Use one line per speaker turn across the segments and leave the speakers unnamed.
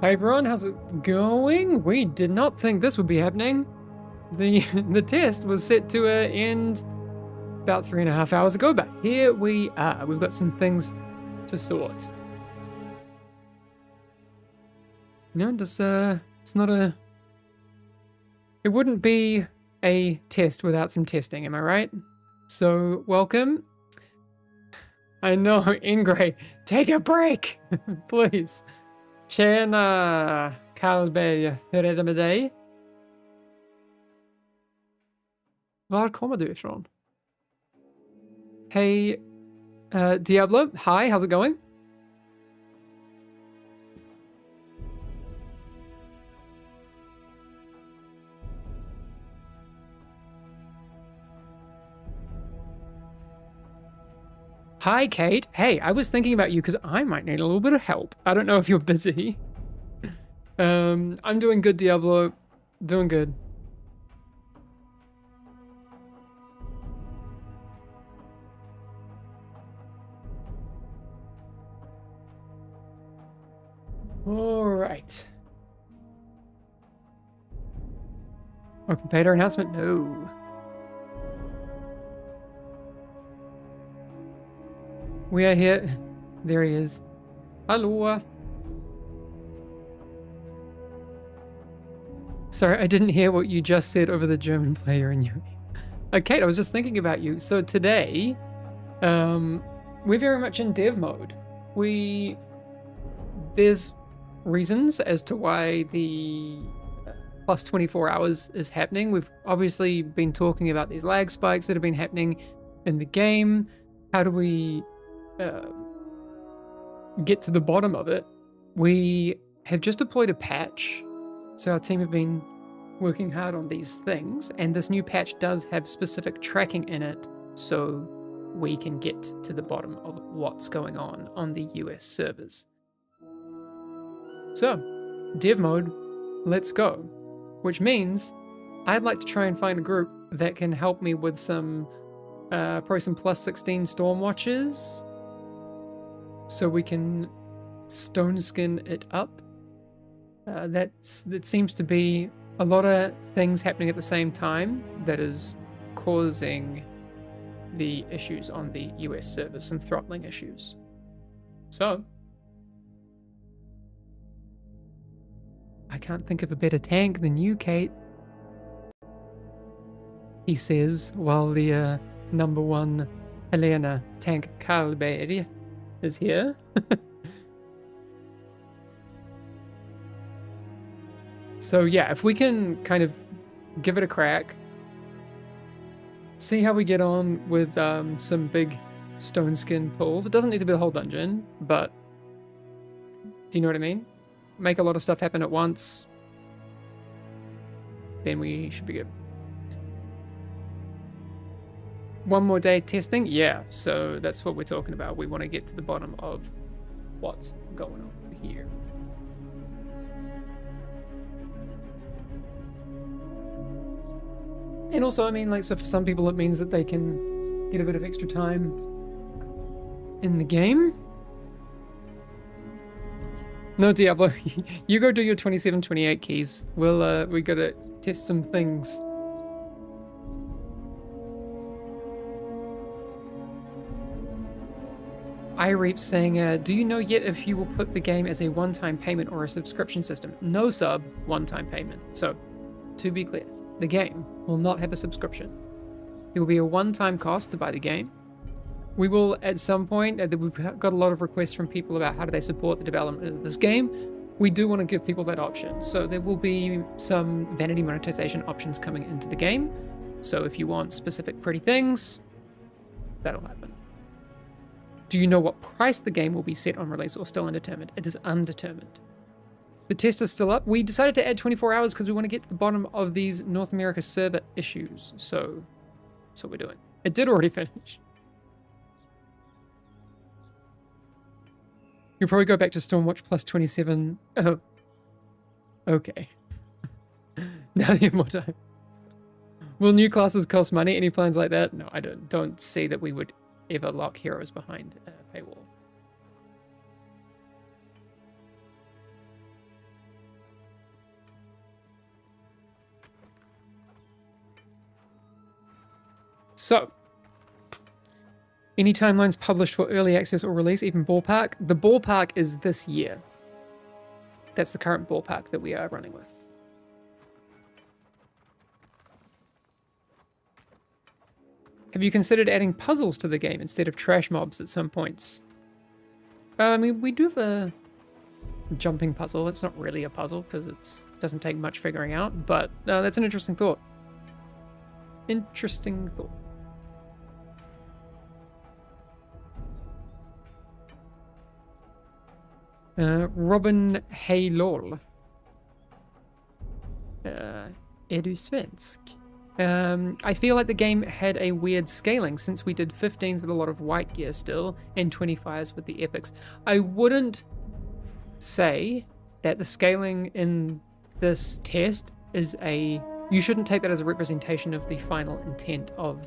Hi everyone, how's it going? We did not think this would be happening. The test was set to end about 3.5 hours ago, but here we are. We've got some things to sort. You know, it's not a... It wouldn't be a test without some testing, am I right? So, welcome. I know, Ingray, take a break, please. Tjena, Karlberg, hur är det med dig? Var kommer du ifrån? Hey, Diablo, hi, how's it going? Hi, Kate. Hey, I was thinking about you because I might need a little bit of help. I don't know if you're busy. I'm doing good, Diablo. Doing good. All right. Open beta announcement? No. We are here. There he is. Hello. Sorry, I didn't hear what you just said over the German player in you. Kate, I was just thinking about you. So today, we're very much in dev mode. There's reasons as to why the plus 24 hours is happening. We've obviously been talking about these lag spikes that have been happening in the game. How do we get to the bottom of it? We have just deployed a patch. So our team have been working hard on these things, and this new patch does have specific tracking in it, so we can get to the bottom of what's going on the US servers. So, dev mode, let's go. Which means I'd like to try and find a group that can help me with some probably some plus 16 Stormwatchers, so we can stone skin it up. That seems to be a lot of things happening at the same time that is causing the issues on the US servers, some throttling issues. So, I can't think of a better tank than you, Kate, he says, while the number one Helena tank Karlberg is here. So yeah, if we can kind of give it a crack, see how we get on with some big stone skin pulls. It doesn't need to be the whole dungeon, but do you know what I mean? Make a lot of stuff happen at once, then we should be good. One more day testing? Yeah, so that's what we're talking about. We want to get to the bottom of what's going on here. And also, I mean, like, so for some people it means that they can get a bit of extra time in the game. No, Diablo, you go do your 27, 28 keys. We gotta test some things. iReap saying, do you know yet if you will put the game as a one-time payment or a subscription system? No sub, one-time payment. So, to be clear, the game will not have a subscription. It will be a one-time cost to buy the game. We will, at some point, we've got a lot of requests from people about how do they support the development of this game. We do want to give people that option. So there will be some vanity monetization options coming into the game. So if you want specific pretty things, that'll happen. Do you know what price the game will be set on release or still undetermined? It is undetermined. The test is still up. We decided to add 24 hours because we want to get to the bottom of these North America server issues. So that's what we're doing. It did already finish. You'll probably go back to Stormwatch plus 27. Oh. Okay. Now you have more time. Will new classes cost money? Any plans like that? No, I don't see that we would ever lock heroes behind a paywall. So, any timelines published for early access or release, even ballpark? The ballpark is this year. That's the current ballpark that we are running with. Have you considered adding puzzles to the game instead of trash mobs at some points? I mean, we do have a jumping puzzle. It's not really a puzzle because it doesn't take much figuring out, but that's an interesting thought. Interesting thought. Robin Hey lol. Är du svensk? I feel like the game had a weird scaling since we did 15s with a lot of white gear still and 25s with the epics. I wouldn't say that the scaling in this test is you shouldn't take that as a representation of the final intent of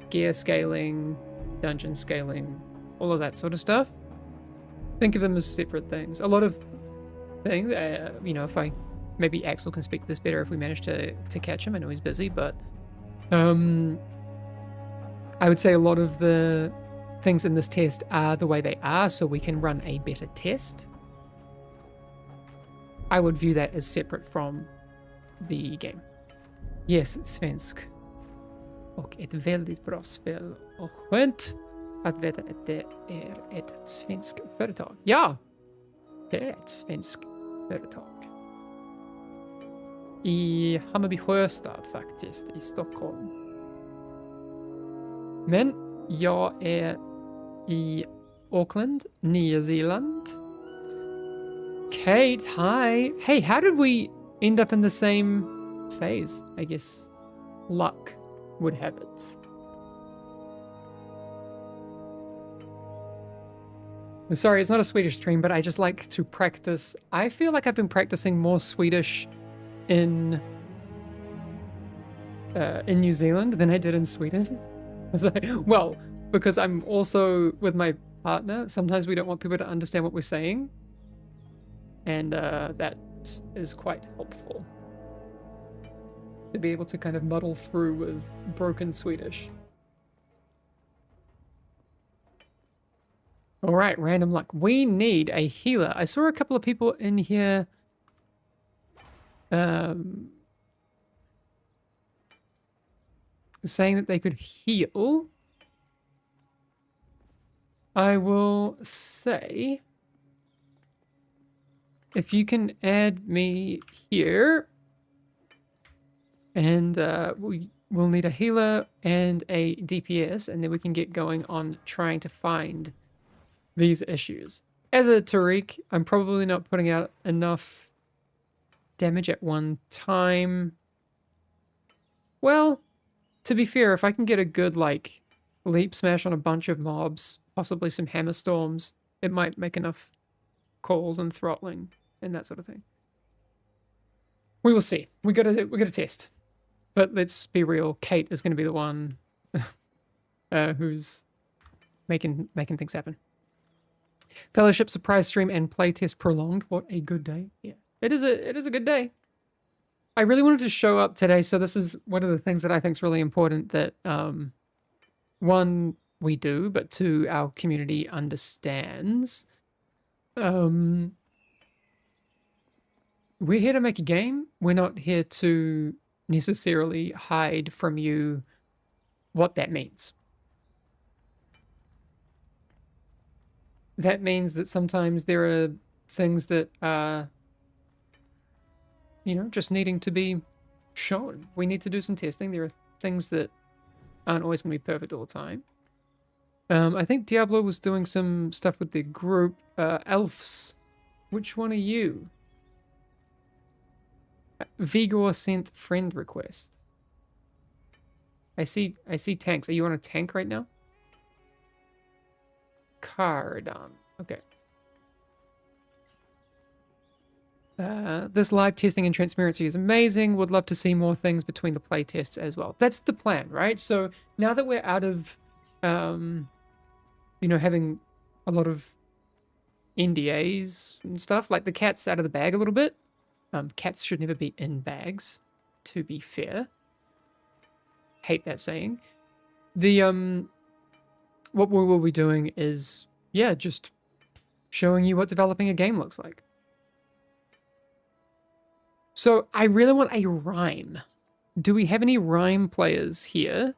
gear scaling, dungeon scaling, all of that sort of stuff. Think of them as separate things. A lot of things, if maybe Axel can speak to this better if we manage to catch him. I know he's busy, but I would say a lot of the things in this test are the way they are so we can run a better test. I would view that as separate from the game. Yes, svensk. Och ett väldigt bra spel. Och skönt att veta att det är ett svenskt företag. Ja, det är ett svenskt företag. I Hammarby Sjöstad faktiskt, i Stockholm. Men jag är i Auckland, Nya Zeeland. Kate, hi. Hey, how did we end up in the same phase? I guess luck would have it. Sorry, it's not a Swedish stream, but I just like to practice. I feel like I've been practicing more Swedish in New Zealand than I did in Sweden. Well, because I'm also with my partner. Sometimes we don't want people to understand what we're saying. And that is quite helpful. To be able to kind of muddle through with broken Swedish. All right, random luck. We need a healer. I saw a couple of people in here saying that they could heal. I will say, if you can add me here, and we'll need a healer and a DPS, and then we can get going on trying to find these issues. As a Tariq, I'm probably not putting out enough damage at one time. Well, to be fair, if I can get a good, like, leap smash on a bunch of mobs, possibly some hammer storms, it might make enough calls and throttling and that sort of thing. We will see. We gotta test. But let's be real, Kate is going to be the one who's making things happen. Fellowship surprise stream and playtest prolonged. What a good day. Yeah, it is a good day. I really wanted to show up today, so this is one of the things that I think is really important that one, we do, but two, our community understands. We're here to make a game. We're not here to necessarily hide from you what that means. That means that sometimes there are things that are, just needing to be shown. We need to do some testing. There are things that aren't always going to be perfect all the time. I think Diablo was doing some stuff with the group. Elves, which one are you? Vigor sent friend request. I see tanks. Are you on a tank right now? Cardon. Okay. This live testing and transparency is amazing. Would love to see more things between the play tests as well. That's the plan, right? So now that we're out of, having a lot of NDAs and stuff, like the cat's out of the bag a little bit. Cats should never be in bags, to be fair. Hate that saying. The what we will be doing is, yeah, just showing you what developing a game looks like. So I really want a rhyme. Do we have any rhyme players here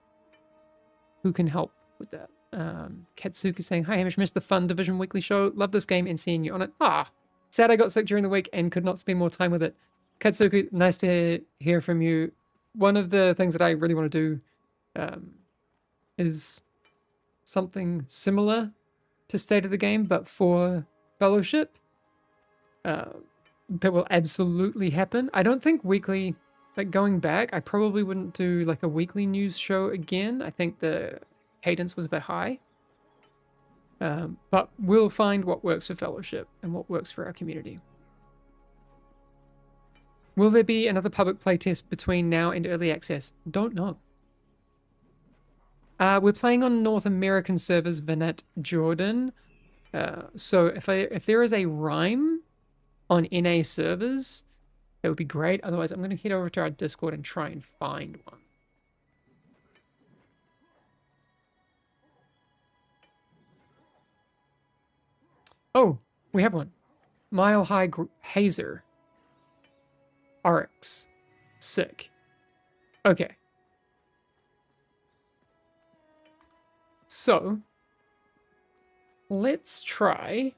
who can help with that? Katsuki saying, hi Hamish, missed the fun Division weekly show. Love this game and seeing you on it. Sad I got sick during the week and could not spend more time with it. Katsuki, nice to hear from you. One of the things that I really want to do is something similar to State of the Game, but for Fellowship. That will absolutely happen. I don't think weekly, like going back, I probably wouldn't do like a weekly news show again. I think the cadence was a bit high. But we'll find what works for Fellowship and what works for our community. Will there be another public playtest between now and early access? Don't know. We're playing on North American servers, Vinet, Jordan. So if there is a rhyme on NA servers, it would be great. Otherwise, I'm going to head over to our Discord and try and find one. Oh, we have one. Mile High Hazer. Oryx. Sick. Okay. So, let's try,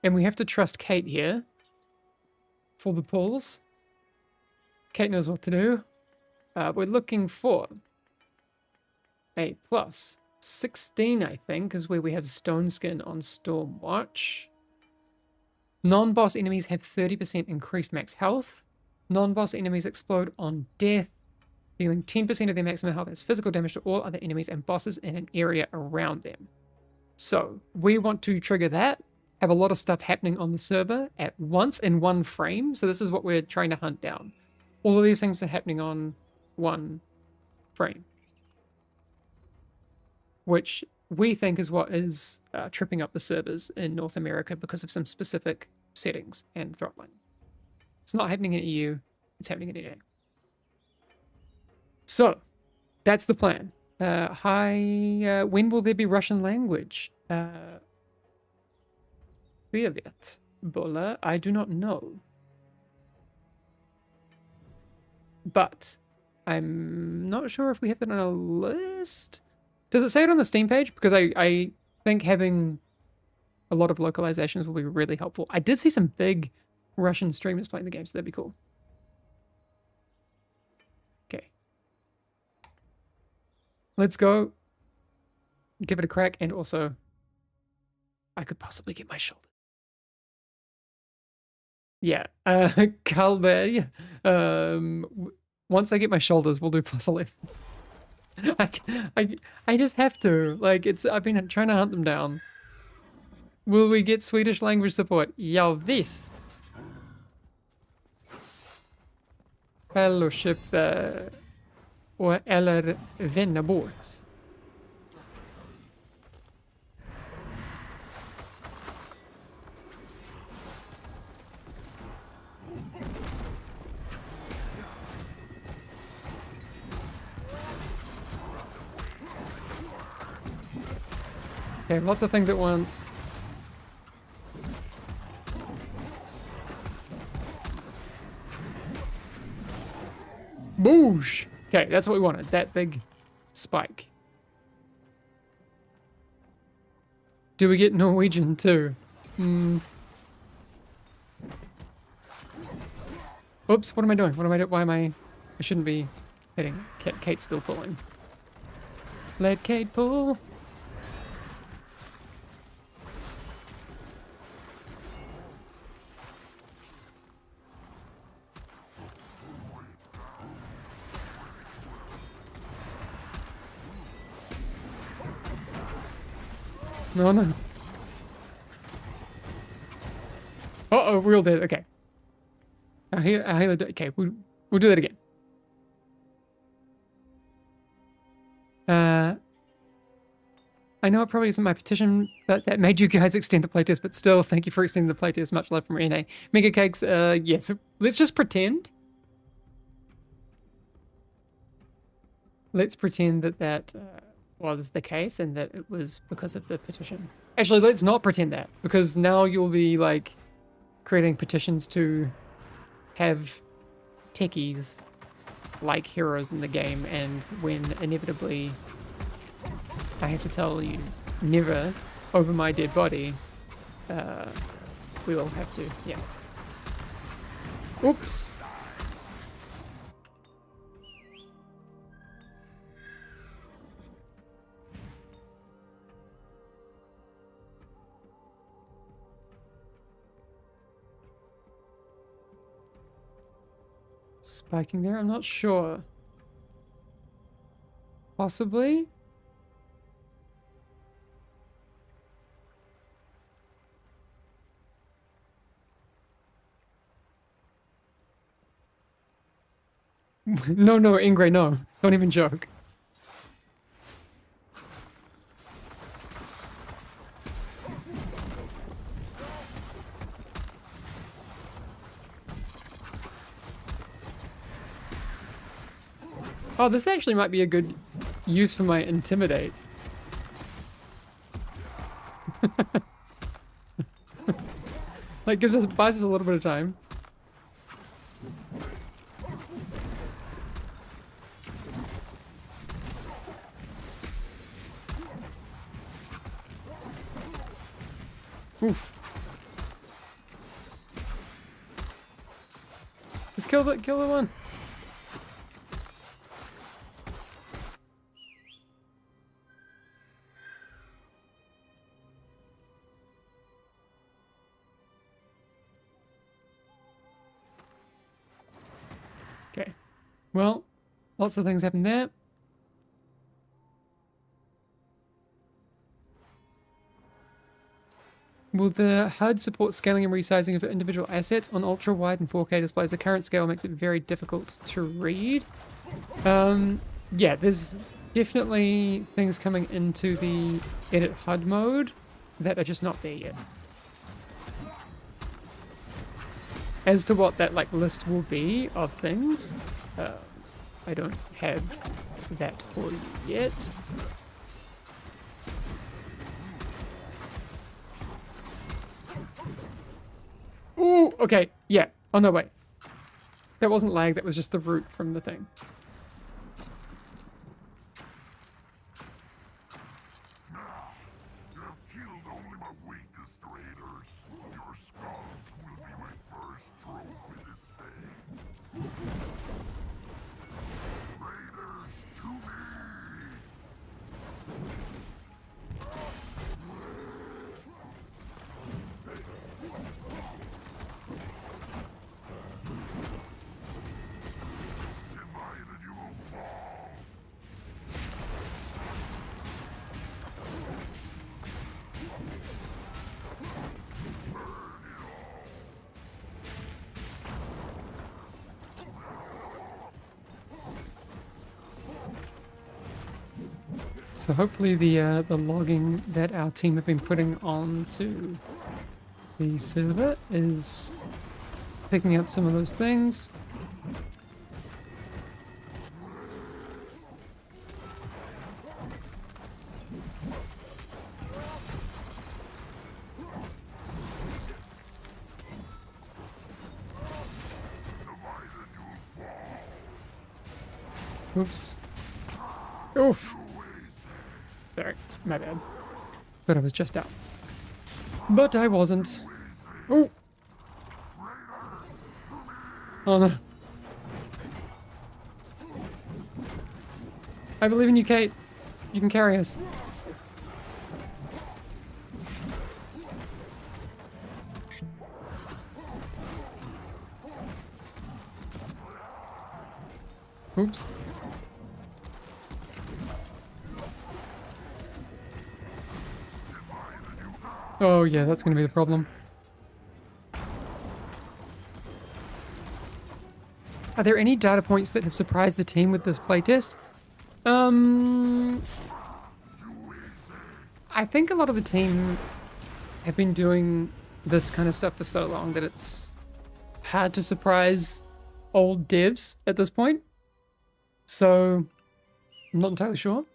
and we have to trust Kate here for the pulls. Kate knows what to do. We're looking for a plus 16, I think, is where we have Stone Skin on Stormwatch. Non-boss enemies have 30% increased max health. Non-boss enemies explode on death, dealing 10% of their maximum health as physical damage to all other enemies and bosses in an area around them. So, we want to trigger that, have a lot of stuff happening on the server at once in one frame. So this is what we're trying to hunt down. All of these things are happening on one frame, which we think is what is tripping up the servers in North America because of some specific settings and throttling. It's not happening in EU, it's happening in EA. So, that's the plan. When will there be Russian language? Privet, Bola, I do not know. But I'm not sure if we have that on a list. Does it say it on the Steam page? Because I think having a lot of localizations will be really helpful. I did see some big Russian streamers playing the game, so that'd be cool. Okay. Let's go. Give it a crack, and also, I could possibly get my shoulder. Yeah, Calbe, once I get my shoulders, we'll do plus 11. I just have to. Like, I've been trying to hunt them down. Will we get Swedish language support? Ja, visst. Fellowship, eller vännerbords. Okay, lots of things at once. Boosh! Okay, that's what we wanted. That big spike. Do we get Norwegian too? Oops, what am I doing? Why am I shouldn't be hitting. Kate's still pulling. Let Kate pull. No, no. Uh-oh, we're all dead. Okay. Okay, we'll do that again. I know it probably isn't my petition, but that made you guys extend the playtest, but still, thank you for extending the playtest. Much love from Renee. Mega Cakes, yeah, so let's just pretend. Let's pretend that was the case and that it was because of the petition. Actually, let's not pretend that, because now you'll be like creating petitions to have techies like heroes in the game, and when inevitably I have to tell you never over my dead body, we will have to, yeah. Oops. Spiking there? I'm not sure. Possibly? No, Ingray, no. Don't even joke. Oh, this actually might be a good use for my intimidate. Like, buys us a little bit of time. Oof. Just kill the one. Okay. Well, lots of things happen there. Will the HUD support scaling and resizing of individual assets on ultra wide and 4K displays? The current scale makes it very difficult to read. Yeah, there's definitely things coming into the edit HUD mode that are just not there yet. As to what that like list will be of things, I don't have that for you yet. Ooh, okay, yeah. Oh no, wait. That wasn't lag, that was just the root from the thing. So hopefully the logging that our team have been putting onto the server is picking up some of those things. Oops. Oof. Sorry, my bad. But I was just out. But I wasn't. Oh! Oh no. I believe in you, Kate. You can carry us. Oops. Oh yeah, that's gonna be the problem. Are there any data points that have surprised the team with this playtest? I think a lot of the team have been doing this kind of stuff for so long that it's hard to surprise old devs at this point. So, I'm not entirely sure.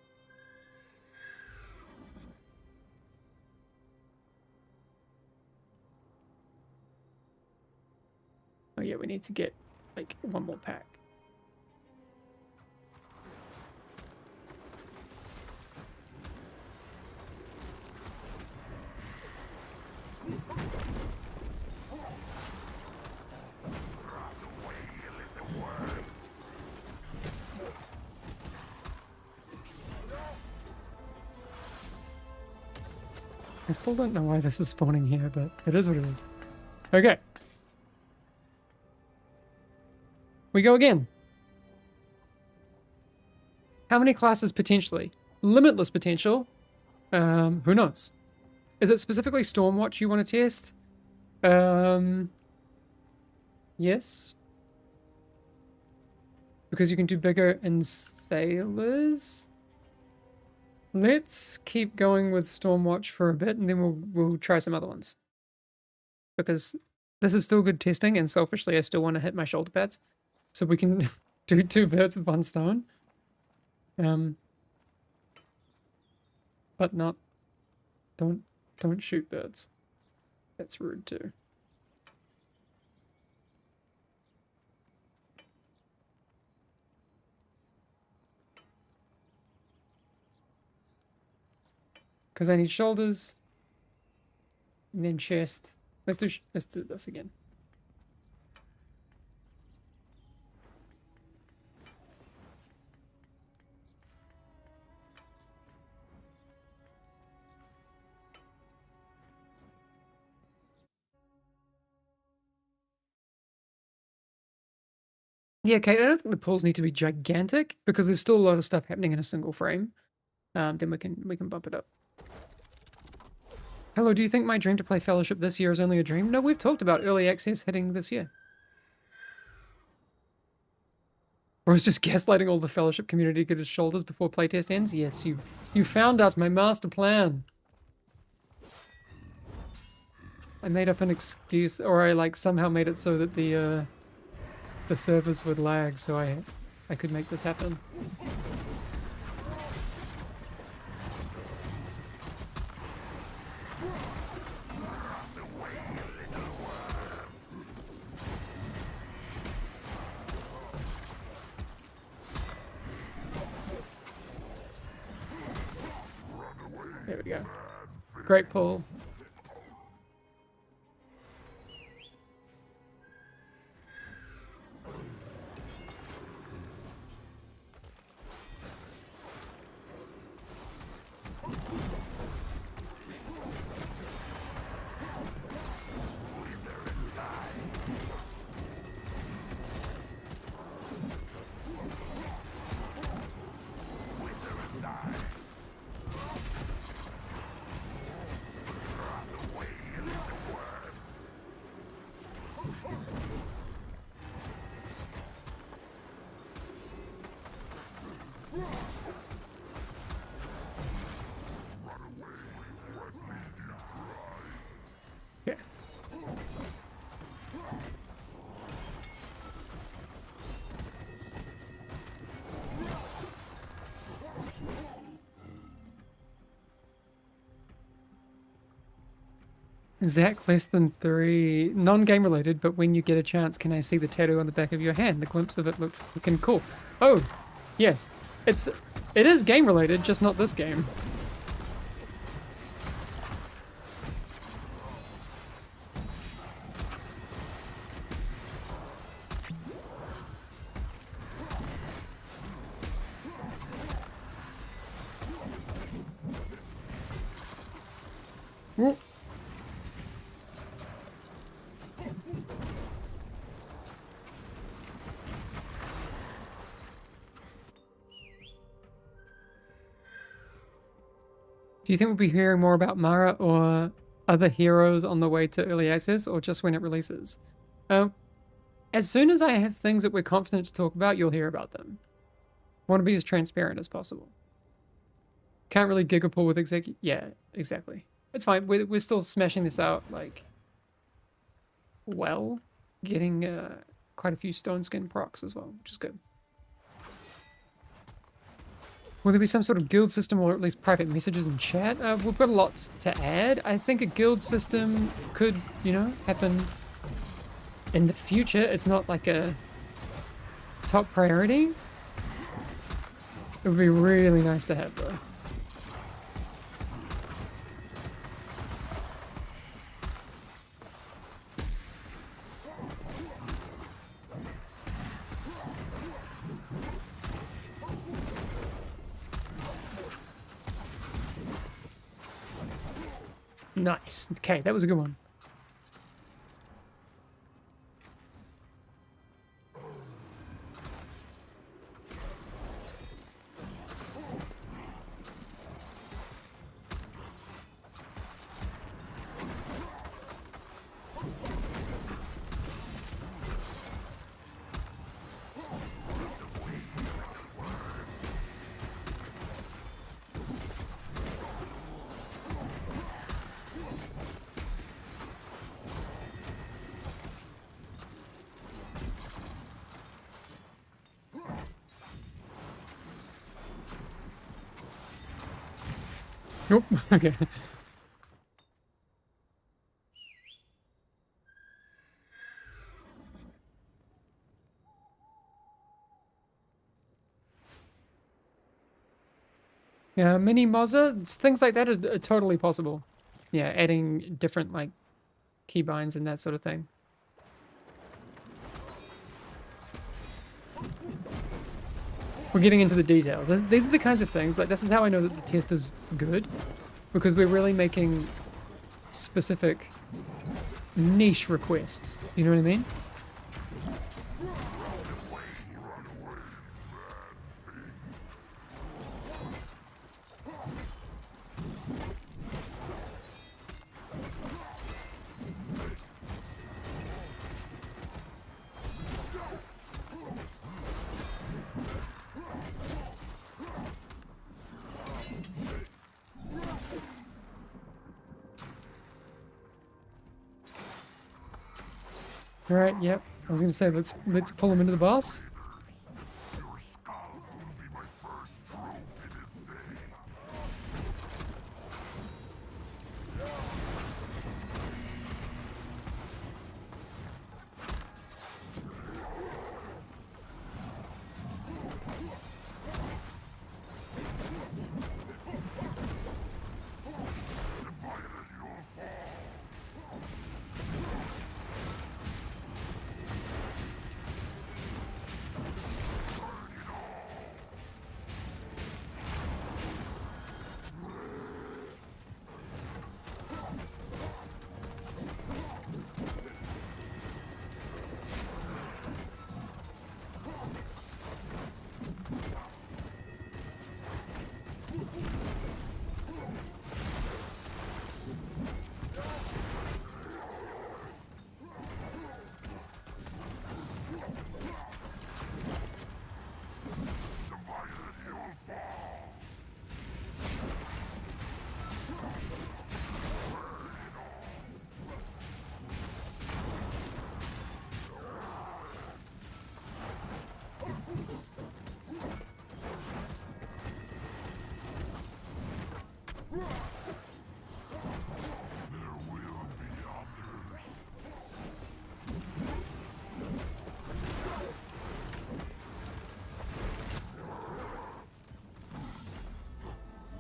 yeah, we need to get like one more pack. I still don't know why this is spawning here, but it is what it is. Okay. We go again. How many classes potentially? Limitless potential. Who knows? Is it specifically Stormwatch you want to test? Yes. Because you can do bigger in sailors. Let's keep going with Stormwatch for a bit, and then we'll try some other ones. Because this is still good testing, and selfishly I still want to hit my shoulder pads. So we can do 2 birds with 1 stone. But not... Don't shoot birds. That's rude too. Because I need shoulders. And then chest. Let's do this again. Yeah, Kate, I don't think the pools need to be gigantic because there's still a lot of stuff happening in a single frame. Then we can bump it up. Hello, do you think my dream to play Fellowship this year is only a dream? No, we've talked about early access hitting this year. Or is just gaslighting all the Fellowship community to get his shoulders before playtest ends? Yes, you found out my master plan. I made up an excuse, or I like somehow made it so that the servers would lag, so I could make this happen. There we go. Great pull. Zach, less than 3. Non-game related, but when you get a chance, can I see the tattoo on the back of your hand? The glimpse of it looked looking cool. Oh, yes. It is game related, just not this game. Whoop. Do you think we'll be hearing more about Mara or other heroes on the way to early access, or just when it releases? As soon as I have things that we're confident to talk about, you'll hear about them. I want to be as transparent as possible. Can't really gigapull with yeah, exactly. It's fine. We're still smashing this out, like, well, getting quite a few stone skin procs as well, which is good. Will there be some sort of guild system or at least private messages in chat? We've got a lot to add. I think a guild system could, you know, happen in the future, it's not like a top priority. It would be really nice to have though. Nice. Okay, that was a good one. Nope. Okay. Yeah, mini MODA, things like that are totally possible. Yeah, adding different like keybinds and that sort of thing. We're getting into the details. These are the kinds of things, like this is how I know that the test is good, because we're really making specific niche requests. You know what I mean? All right, yep. I was gonna say let's pull him into the boss.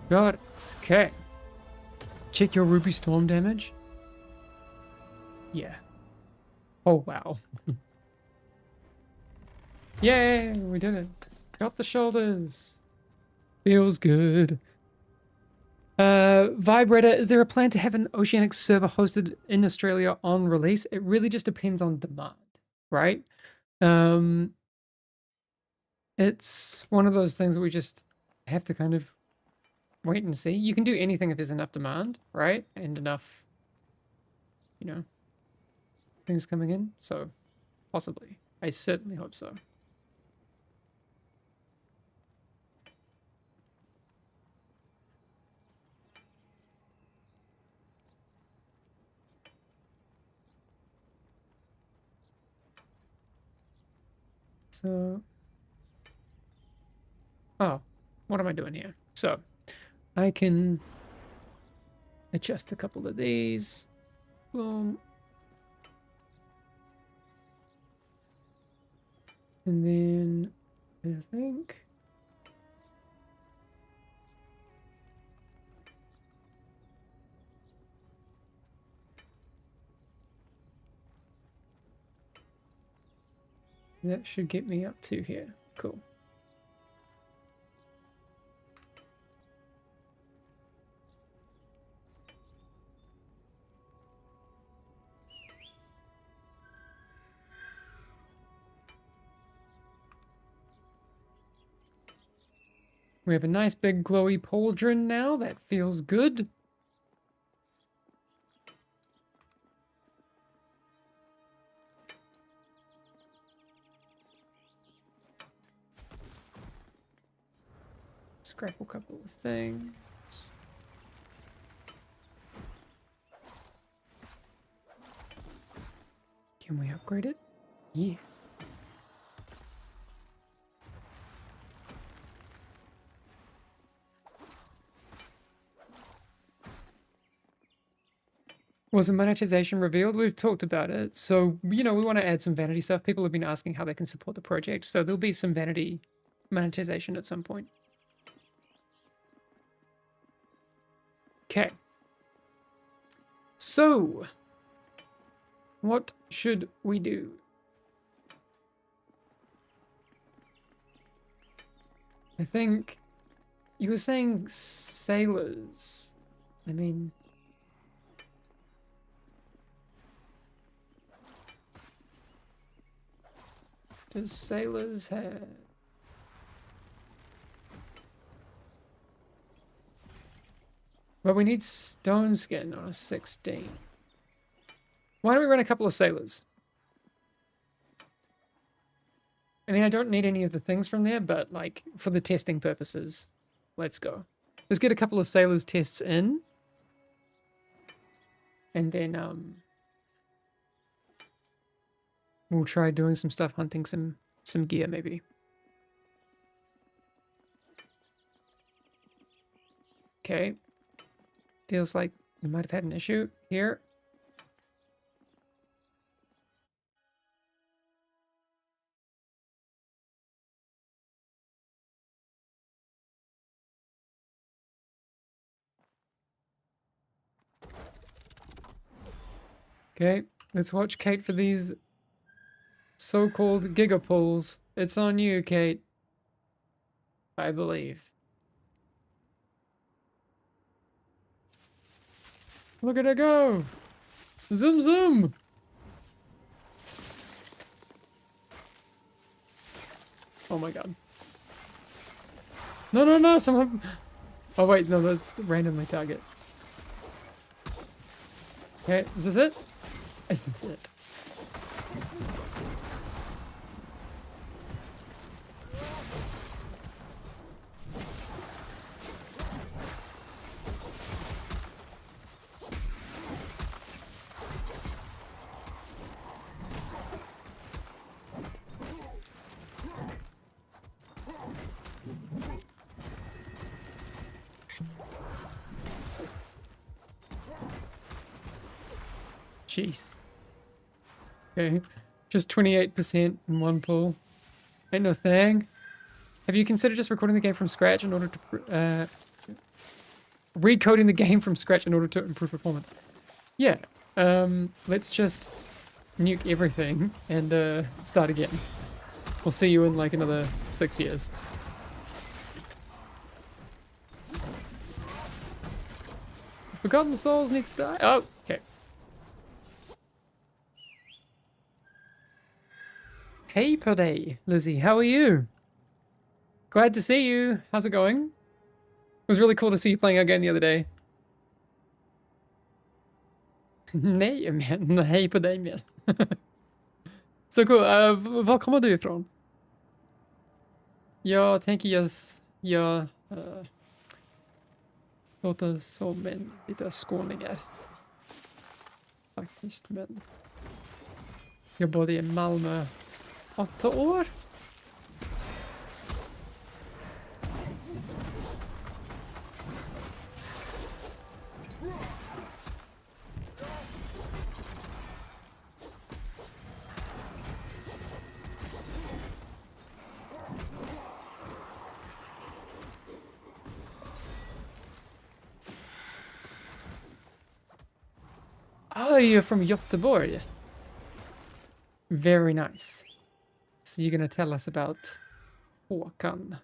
Got it. Okay. Check your Ruby Storm damage. Yeah. Oh, wow. Yay, we did it. Got the shoulders. Feels good. Vibrator, is there a plan to have an Oceanic server hosted in Australia on release? It really just depends on demand, right? Um, it's one of those things we just have to kind of wait and see. You can do anything if there's enough demand, right? And enough, you know, things coming in. So, possibly. I certainly hope so. So, oh, what am I doing here? So, I can adjust a couple of these. Boom. And then I think that should get me up to here. Cool. We have a nice big glowy pauldron now. That feels good. Scrap a couple of things. Can we upgrade it? Yeah. Was the monetization revealed? We've talked about it. So, you know, we want to add some vanity stuff. People have been asking how they can support the project. So there'll be some vanity monetization at some point. Okay. So, what should we do? I think you were saying sailors. I mean, does sailors have... Well, we need stone skin on a 16. Why don't we run a couple of sailors? I mean, I don't need any of the things from there, but like for the testing purposes, let's go. Let's get a couple of sailors tests in. And then we'll try doing some stuff, hunting some gear maybe. Okay. Feels like we might have had an issue here. Okay, let's watch Kate for these so-called gigapulls. It's on you, Kate. I believe. Look at her go! Zoom zoom! Oh my god. No, no, no, someone... Oh wait, no, that's randomly target. Okay, is this it? Is this it? Jeez. Okay, just 28% in one pull. Ain't no thing. Have you considered just recording the game from scratch in order to... recoding the game from scratch in order to improve performance? Yeah. Let's just nuke everything and start again. We'll see you in like another 6 years. Forgotten Souls needs to die. Oh, okay. Hey, Pode, Lizzie, how are you? Glad to see you. How's it going? It was really cool to see you playing our game the other day. Nej, men hej på dig med. Så cool. Var kommer du ifrån? Jag tänker jag låter som en liten skåningar. Faktiskt, men jag bodde i Malmö 8 år. you're from Göteborg. Very nice. So you're gonna tell us about Håkan.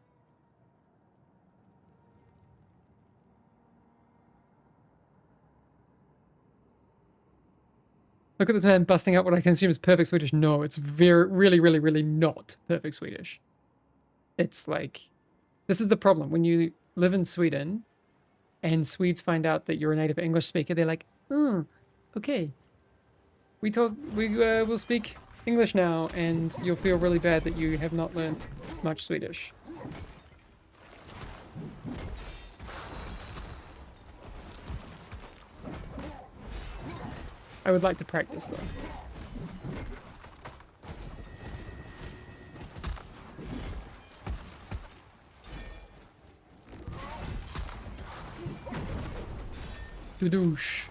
Look at this man busting out what I can assume is perfect Swedish. No, it's really not perfect Swedish. It's like, this is the problem. When you live in Sweden and Swedes find out that you're a native English speaker, they're like, okay. We'll speak English now, and you'll feel really bad that you have not learnt much Swedish. I would like to practice though. Douche.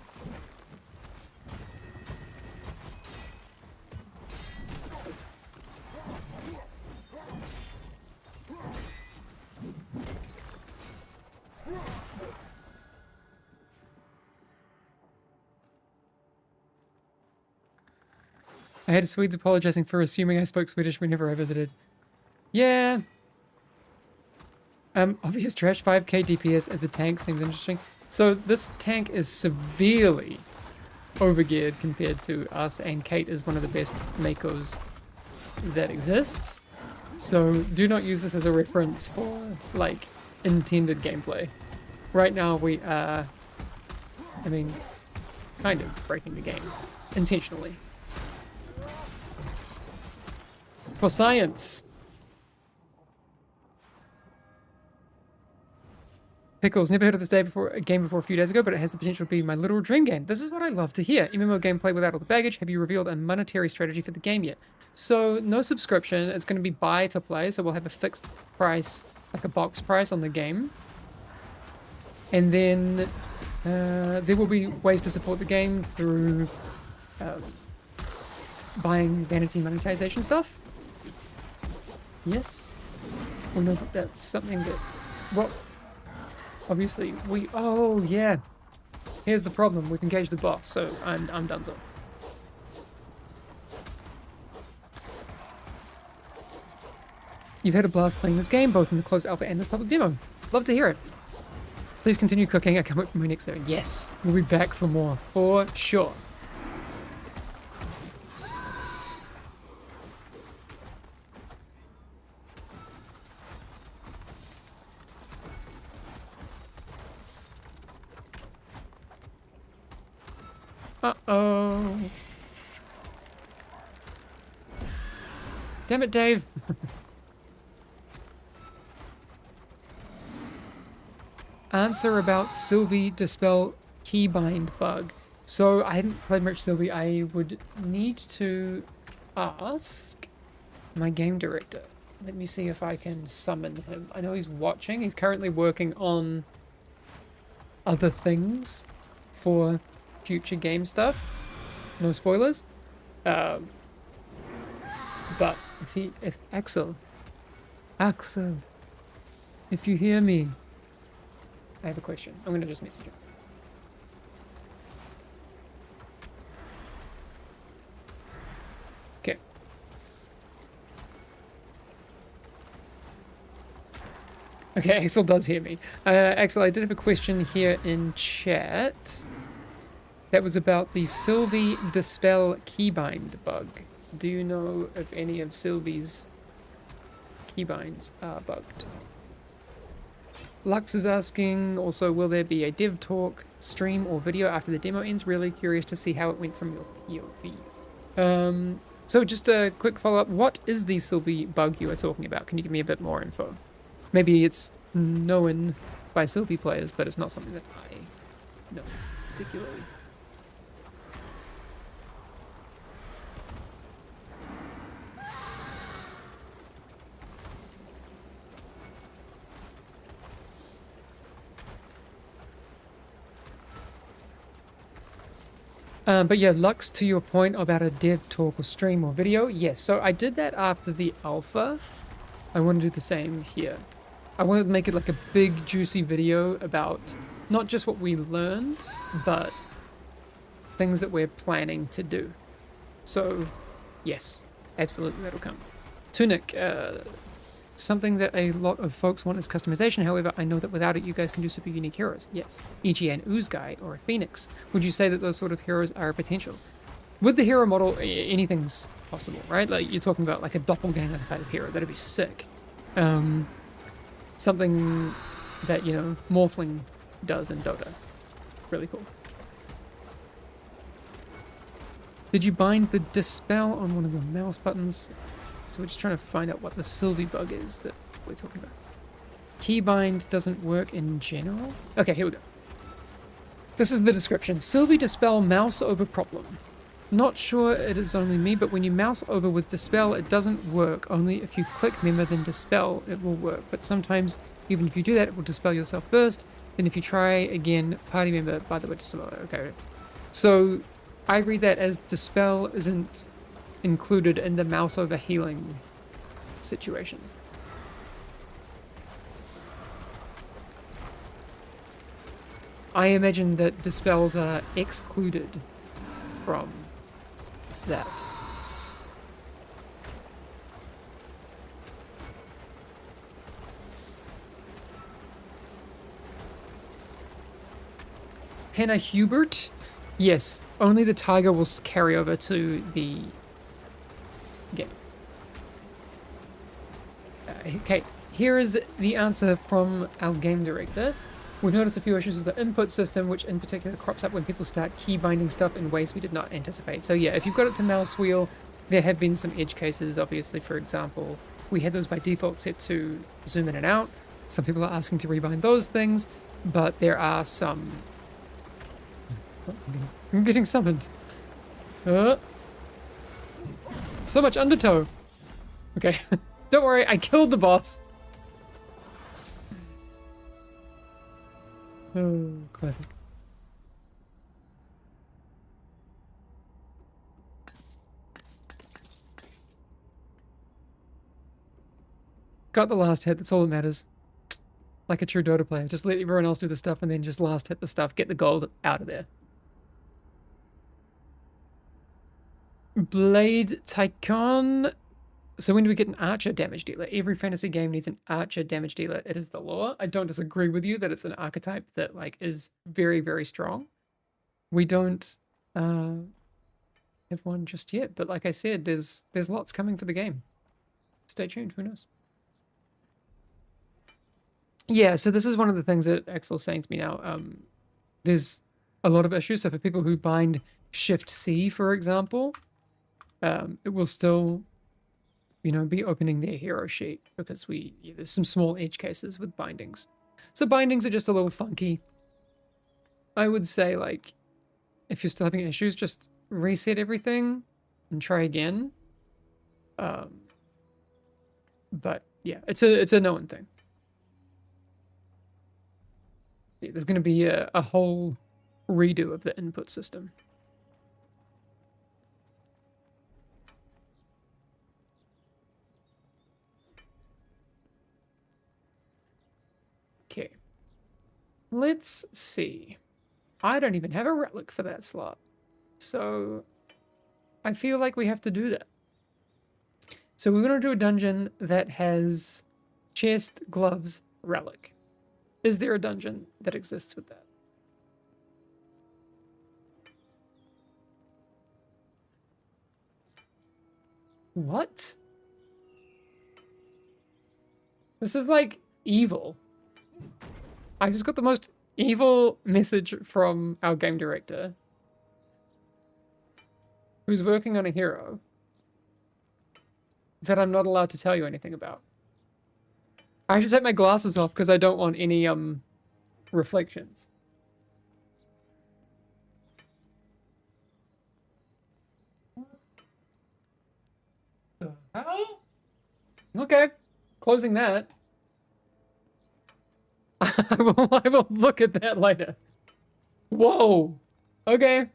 I had Swedes apologizing for assuming I spoke Swedish whenever I visited. Yeah. Obvious trash 5k DPS as a tank seems interesting. So this tank is severely overgeared compared to us, and Kate is one of the best Makos that exists. So do not use this as a reference for, like, intended gameplay. Right now we are, I mean, kind of breaking the game. Intentionally. For science! Pickles, never heard of this game before a few days ago, but it has the potential to be my literal dream game. This is what I love to hear. MMO gameplay without all the baggage. Have you revealed a monetary strategy for the game yet? So, no subscription. It's going to be buy to play, so we'll have a fixed price, like a box price on the game. And then there will be ways to support the game through buying vanity monetization stuff. Yes. We know that that's something that, well, obviously we, oh yeah. Here's the problem, we've engaged the boss, so I'm donezo. You've had a blast playing this game, both in the closed alpha and this public demo. Love to hear it. Please continue cooking, I can't wait for my next sermon. Yes, we'll be back for more, for sure. Uh-oh. Damn it, Dave. Answer about Sylvie Dispel keybind bug. So I haven't played much Sylvie. I would need to ask my game director. Let me see if I can summon him. I know he's watching. He's currently working on other things for future game stuff. No spoilers. But if Axel, if you hear me, I have a question. I'm gonna just message him. Okay. Okay, Axel does hear me. Axel, I did have a question here in chat. That was about the Sylvie Dispel keybind bug. Do you know if any of Sylvie's keybinds are bugged? Lux is asking, also, will there be a dev talk, stream, or video after the demo ends? Really curious to see how it went from your POV. So just a quick follow-up. What is the Sylvie bug you are talking about? Can you give me a bit more info? Maybe it's known by Sylvie players, but it's not something that I know particularly. But yeah, Lux, to your point about a dev talk or stream or video, yes. So I did that after the alpha. I want to do the same here. I want to make it like a big, juicy video about not just what we learned, but things that we're planning to do. So, yes, absolutely that'll come. Tunic, something that a lot of folks want is customization. However, I know that without it, you guys can do super unique heroes. Yes, e.g. an ooze guy or a phoenix. Would you say that those sort of heroes are a potential? With the hero model, anything's possible, right? Like you're talking about like a doppelganger type of hero. That'd be sick. Something that, you know, Morphling does in Dota. Really cool. Did you bind the dispel on one of the mouse buttons? So we're just trying to find out what the Sylvie bug is that we're talking about. Keybind doesn't work in general? Okay, here we go. This is the description. Sylvie dispel mouse over problem. Not sure it is only me, but when you mouse over with dispel, it doesn't work. Only if you click member then dispel, it will work. But sometimes, even if you do that, it will dispel yourself first. Then if you try again, party member, by the way, dispel. Okay. So I read that as dispel isn't included in the mouse over healing situation. I imagine that dispels are excluded from that. Hannah Hubert? Yes, only the tiger will carry over to the game. Okay, here is the answer from our game director. We've noticed a few issues with the input system, which in particular crops up when people start key binding stuff in ways we did not anticipate. So yeah, if you've got it to mouse wheel, there have been some edge cases, obviously. For example, we had those by default set to zoom in and out. Some people are asking to rebind those things, but there are some... I'm getting summoned. So much undertow. Okay, don't worry, I killed the boss. Oh, classic. Got the last hit, that's all that matters. Like a true Dota player. Just let everyone else do the stuff and then just last hit the stuff, get the gold out of there. Blade Tycoon. So when do we get an archer damage dealer? Every fantasy game needs an archer damage dealer. It is the law. I don't disagree with you that it's an archetype that like is very, very strong. We don't have one just yet, but like I said, there's lots coming for the game. Stay tuned, who knows? Yeah, so this is one of the things that Axel's saying to me now. There's a lot of issues. So for people who bind Shift C, for example, it will still, you know, be opening their hero sheet because there's some small edge cases with bindings. So bindings are just a little funky. I would say, like, if you're still having issues, just reset everything and try again. But yeah, it's a known thing. Yeah, there's going to be a whole redo of the input system. Okay. Let's see. I don't even have a relic for that slot. So I feel like we have to do that. So we're going to do a dungeon that has chest, gloves, relic. Is there a dungeon that exists with that? What? This is like evil. I just got the most evil message from our game director, who's working on a hero that I'm not allowed to tell you anything about. I should take my glasses off because I don't want any reflections. The hell? Okay, closing that. I will look at that later. Whoa. Okay.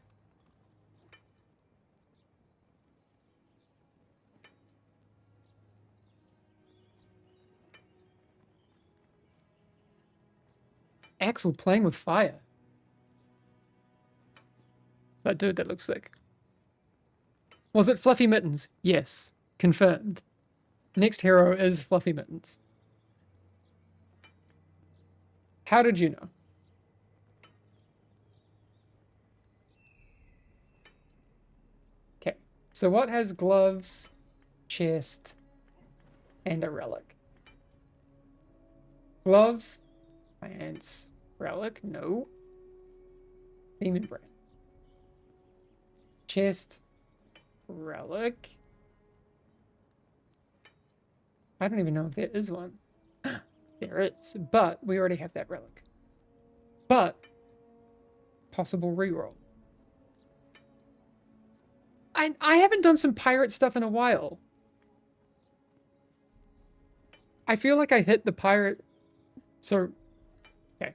Axel playing with fire. But dude, that looks sick. Was it Fluffy Mittens? Yes. Confirmed. Next hero is Fluffy Mittens. How did you know? Okay. So what has gloves, chest, and a relic? Gloves, pants, relic, no. Demon brand. Chest, relic. I don't even know if there is one. There is, but we already have that relic. But possible reroll. I haven't done some pirate stuff in a while. I feel like I hit the pirate. So, okay.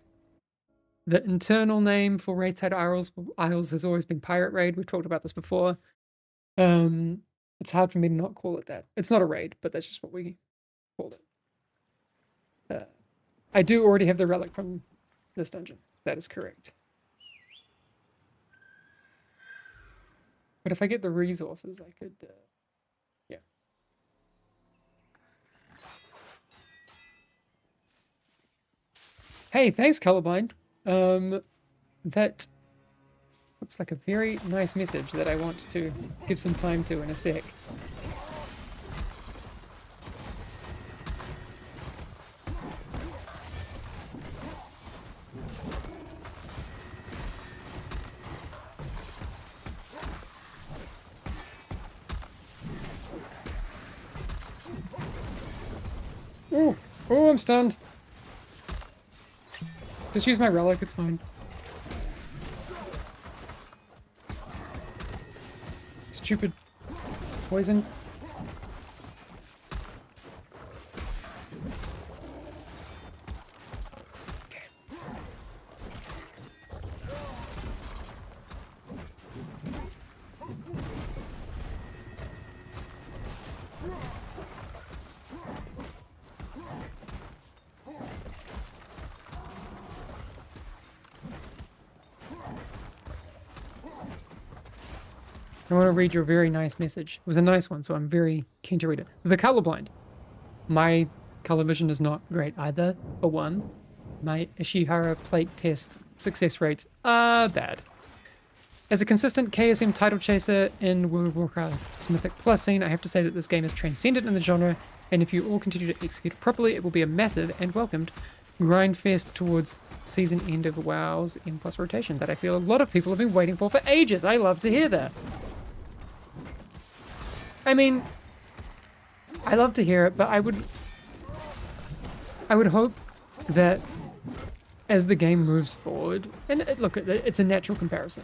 The internal name for Raid-Tide Isles has always been Pirate Raid. We've talked about this before. It's hard for me to not call it that. It's not a raid, but that's just what we called it. I do already have the relic from this dungeon. That is correct. But if I get the resources, I could, yeah. Hey, thanks, Colorblind. That looks like a very nice message that I want to give some time to in a sec. Oh, I'm stunned. Just use my relic, it's fine. Stupid poison. Okay. I want to read your very nice message. It was a nice one, so I'm very keen to read it. The colorblind. My color vision is not great either, for one. My Ishihara plate test success rates are bad. As a consistent KSM title chaser in World of Warcraft's Mythic Plus scene, I have to say that this game is transcendent in the genre, and if you all continue to execute it properly, it will be a massive and welcomed grind fest towards season end of WoW's M+ rotation that I feel a lot of people have been waiting for ages. I love to hear that. I mean, I love to hear it, but I would hope that as the game moves forward, and look, it's a natural comparison.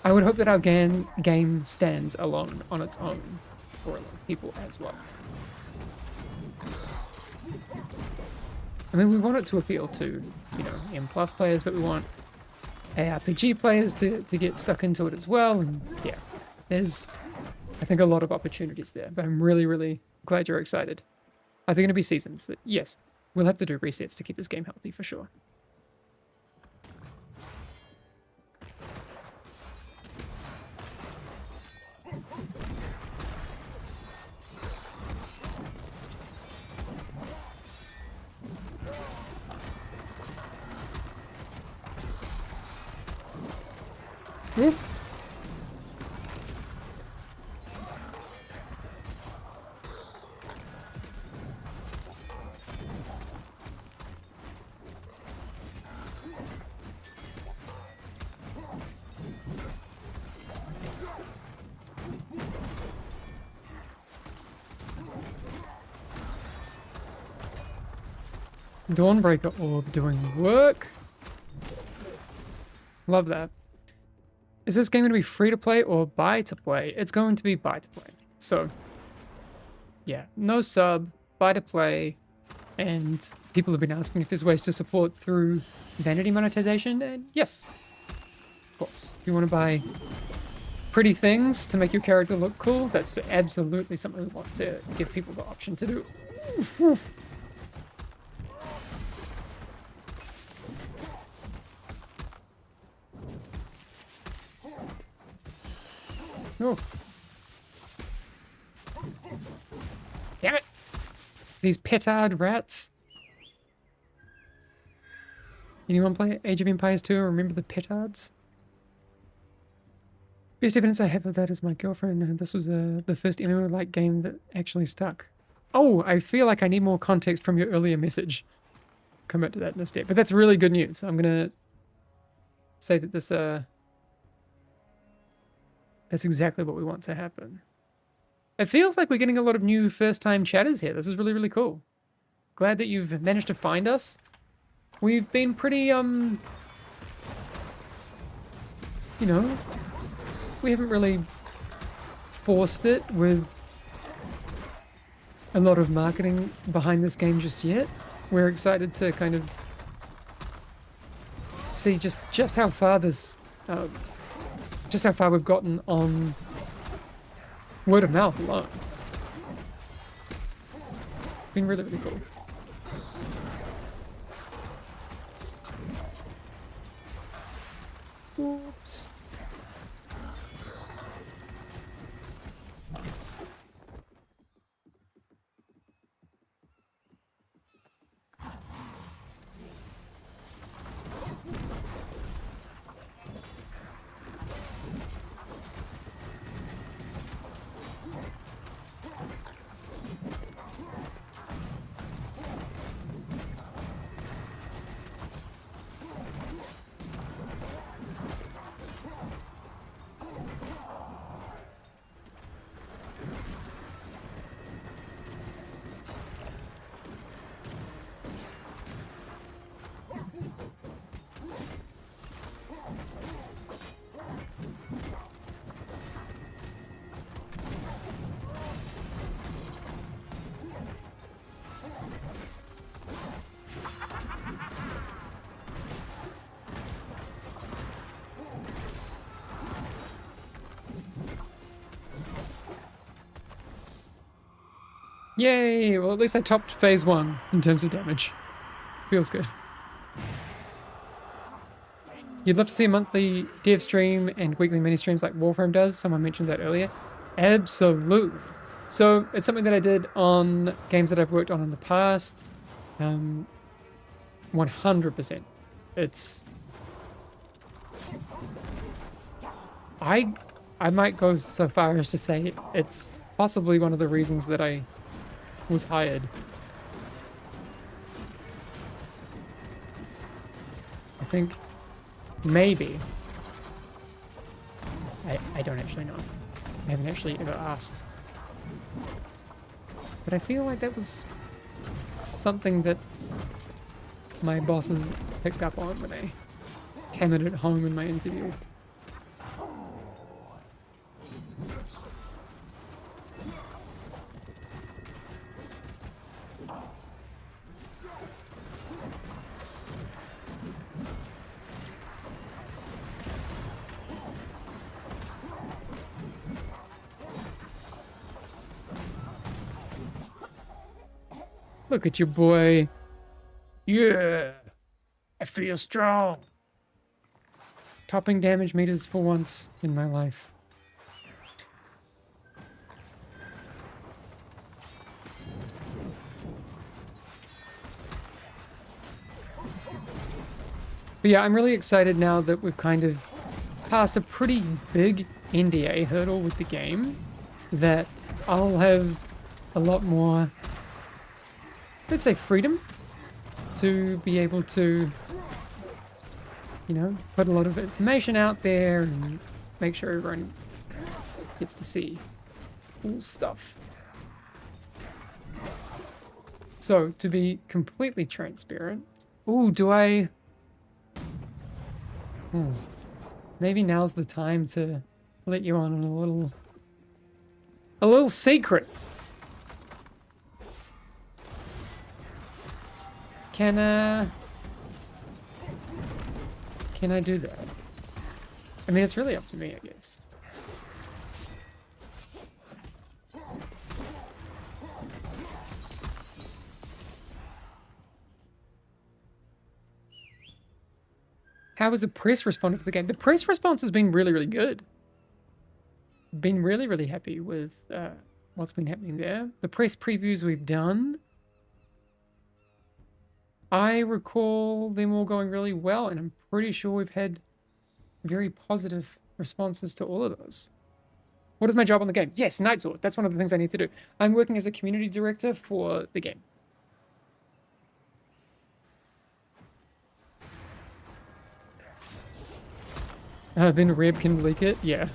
I would hope that our game stands alone on its own for a lot of people as well. I mean, we want it to appeal to, you know, M+ players, but we want ARPG players to get stuck into it as well, and yeah, there's, I think, a lot of opportunities there, but I'm really, really glad you're excited. Are there going to be seasons? Yes, we'll have to do resets to keep this game healthy for sure. Hmm? Dawnbreaker Orb doing work. Love that. Is this game going to be free to play or buy to play? It's going to be buy to play. So, yeah, no sub, buy to play, and people have been asking if there's ways to support through vanity monetization, and yes, of course. If you want to buy pretty things to make your character look cool, that's absolutely something we want to give people the option to do. Oh. Damn it! These petard rats. Anyone play Age of Empires 2 and remember the petards? Best evidence I have of that is my girlfriend, and this was the first MMO-like game that actually stuck. Oh, I feel like I need more context from your earlier message. Come back to that in a step. But that's really good news. I'm gonna say that this that's exactly what we want to happen. It feels like we're getting a lot of new first-time chatters here. This is really, really cool. Glad that you've managed to find us. We've been pretty, you know, we haven't really forced it with a lot of marketing behind this game just yet. We're excited to kind of see just how far this, just how far we've gotten on word of mouth alone. It's been really, really cool. Oops. Yay! Well, at least I topped phase 1 in terms of damage. Feels good. You'd love to see a monthly dev stream and weekly mini streams like Warframe does. Someone mentioned that earlier. Absolutely. So it's something that I did on games that I've worked on in the past. 100%. It's... I might go so far as to say it's possibly one of the reasons that I was hired. I think maybe. I don't actually know. I haven't actually ever asked. But I feel like that was something that my bosses picked up on when they hammered it home in my interview. Look at your boy. Yeah, I feel strong. Topping damage meters for once in my life. But yeah, I'm really excited now that we've kind of passed a pretty big NDA hurdle with the game, that I'll have a lot more, let's say, freedom to be able to, you know, put a lot of information out there and make sure everyone gets to see cool stuff. So, to be completely transparent, ooh, do I... maybe now's the time to let you on a little secret. Can I do that? I mean, it's really up to me, I guess. How has the press responded to the game? The press response has been really, really good. been really, really happy with what's been happening there. The press previews we've done, I recall them all going really well, and I'm pretty sure we've had very positive responses to all of those. What is my job on the game? Yes, Night Sword. That's one of the things I need to do. I'm working as a community director for the game. Then Reb can leak it. Yeah.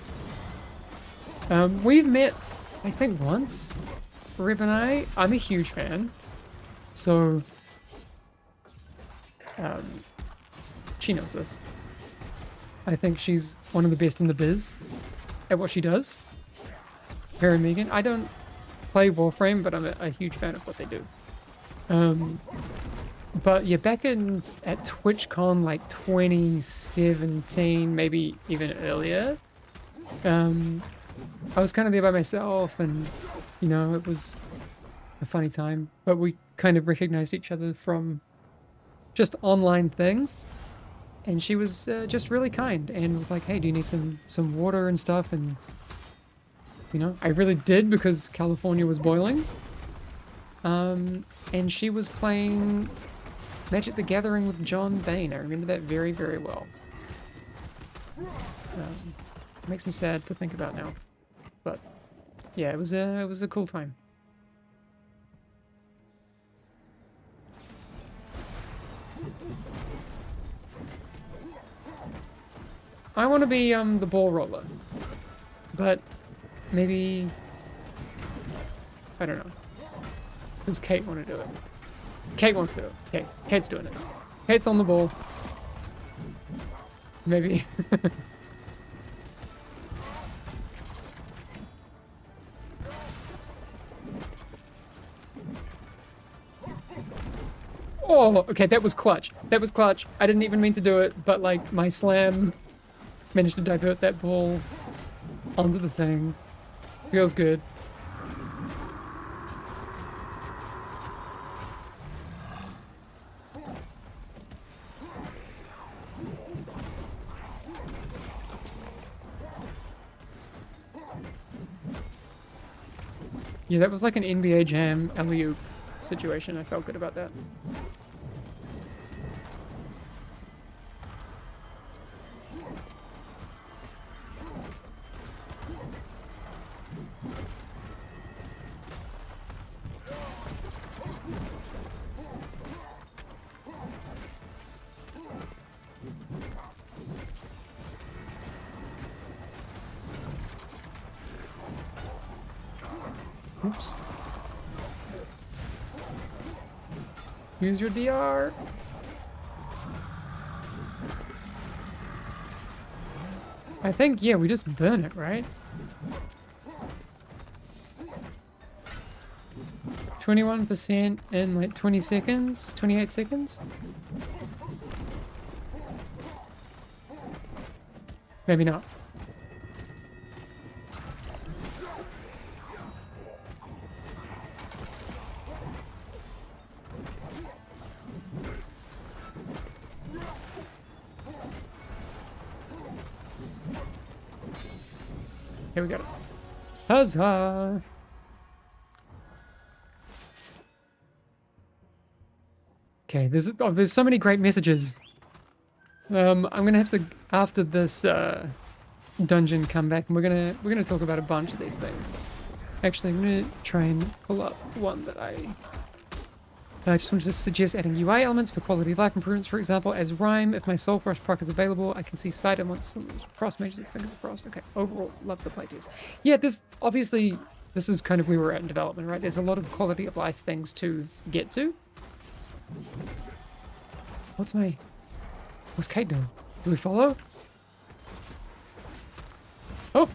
We've met, I think, once. Reb and I. I'm a huge fan. So, she knows this. I think she's one of the best in the biz at what she does. Her and Megan. I don't play Warframe, but I'm a huge fan of what they do. But yeah, back at TwitchCon like 2017, maybe even earlier, I was kind of there by myself, and you know, it was a funny time. But we kind of recognized each other from just online things, and she was just really kind and was like, "Hey, do you need some water and stuff?" And you know, I really did, because California was boiling. And she was playing Magic the Gathering with John Bain. I remember that very, very well. It makes me sad to think about now. But yeah, it was a cool time. I want to be the ball roller, but maybe, I don't know. Does Kate want to do it? Kate wants to do it. Okay, Kate's doing it. Kate's on the ball. Maybe. Oh, okay, that was clutch. That was clutch. I didn't even mean to do it, but like my slam managed to divert that ball onto the thing. Feels good. Yeah, that was like an NBA Jam alley-oop situation. I felt good about that. Oops. Use your DR. I think, yeah, we just burn it, right? 21% in like 20 seconds, 28 seconds? Maybe not. Here we go. Huzzah! Okay, there's so many great messages. I'm gonna have to, after this dungeon, come back and we're gonna talk about a bunch of these things. Actually, I'm gonna try and pull up one that I just wanted to suggest adding UI elements for quality of life improvements, for example, as Rhyme. If my Soul Frost proc is available, I can see sight and once Frost makes fingers of frost. Okay, overall, love the playtest. Yeah, this is kind of where we're at in development, right? There's a lot of quality of life things to get to. What's Kate doing? Do we follow? Oh!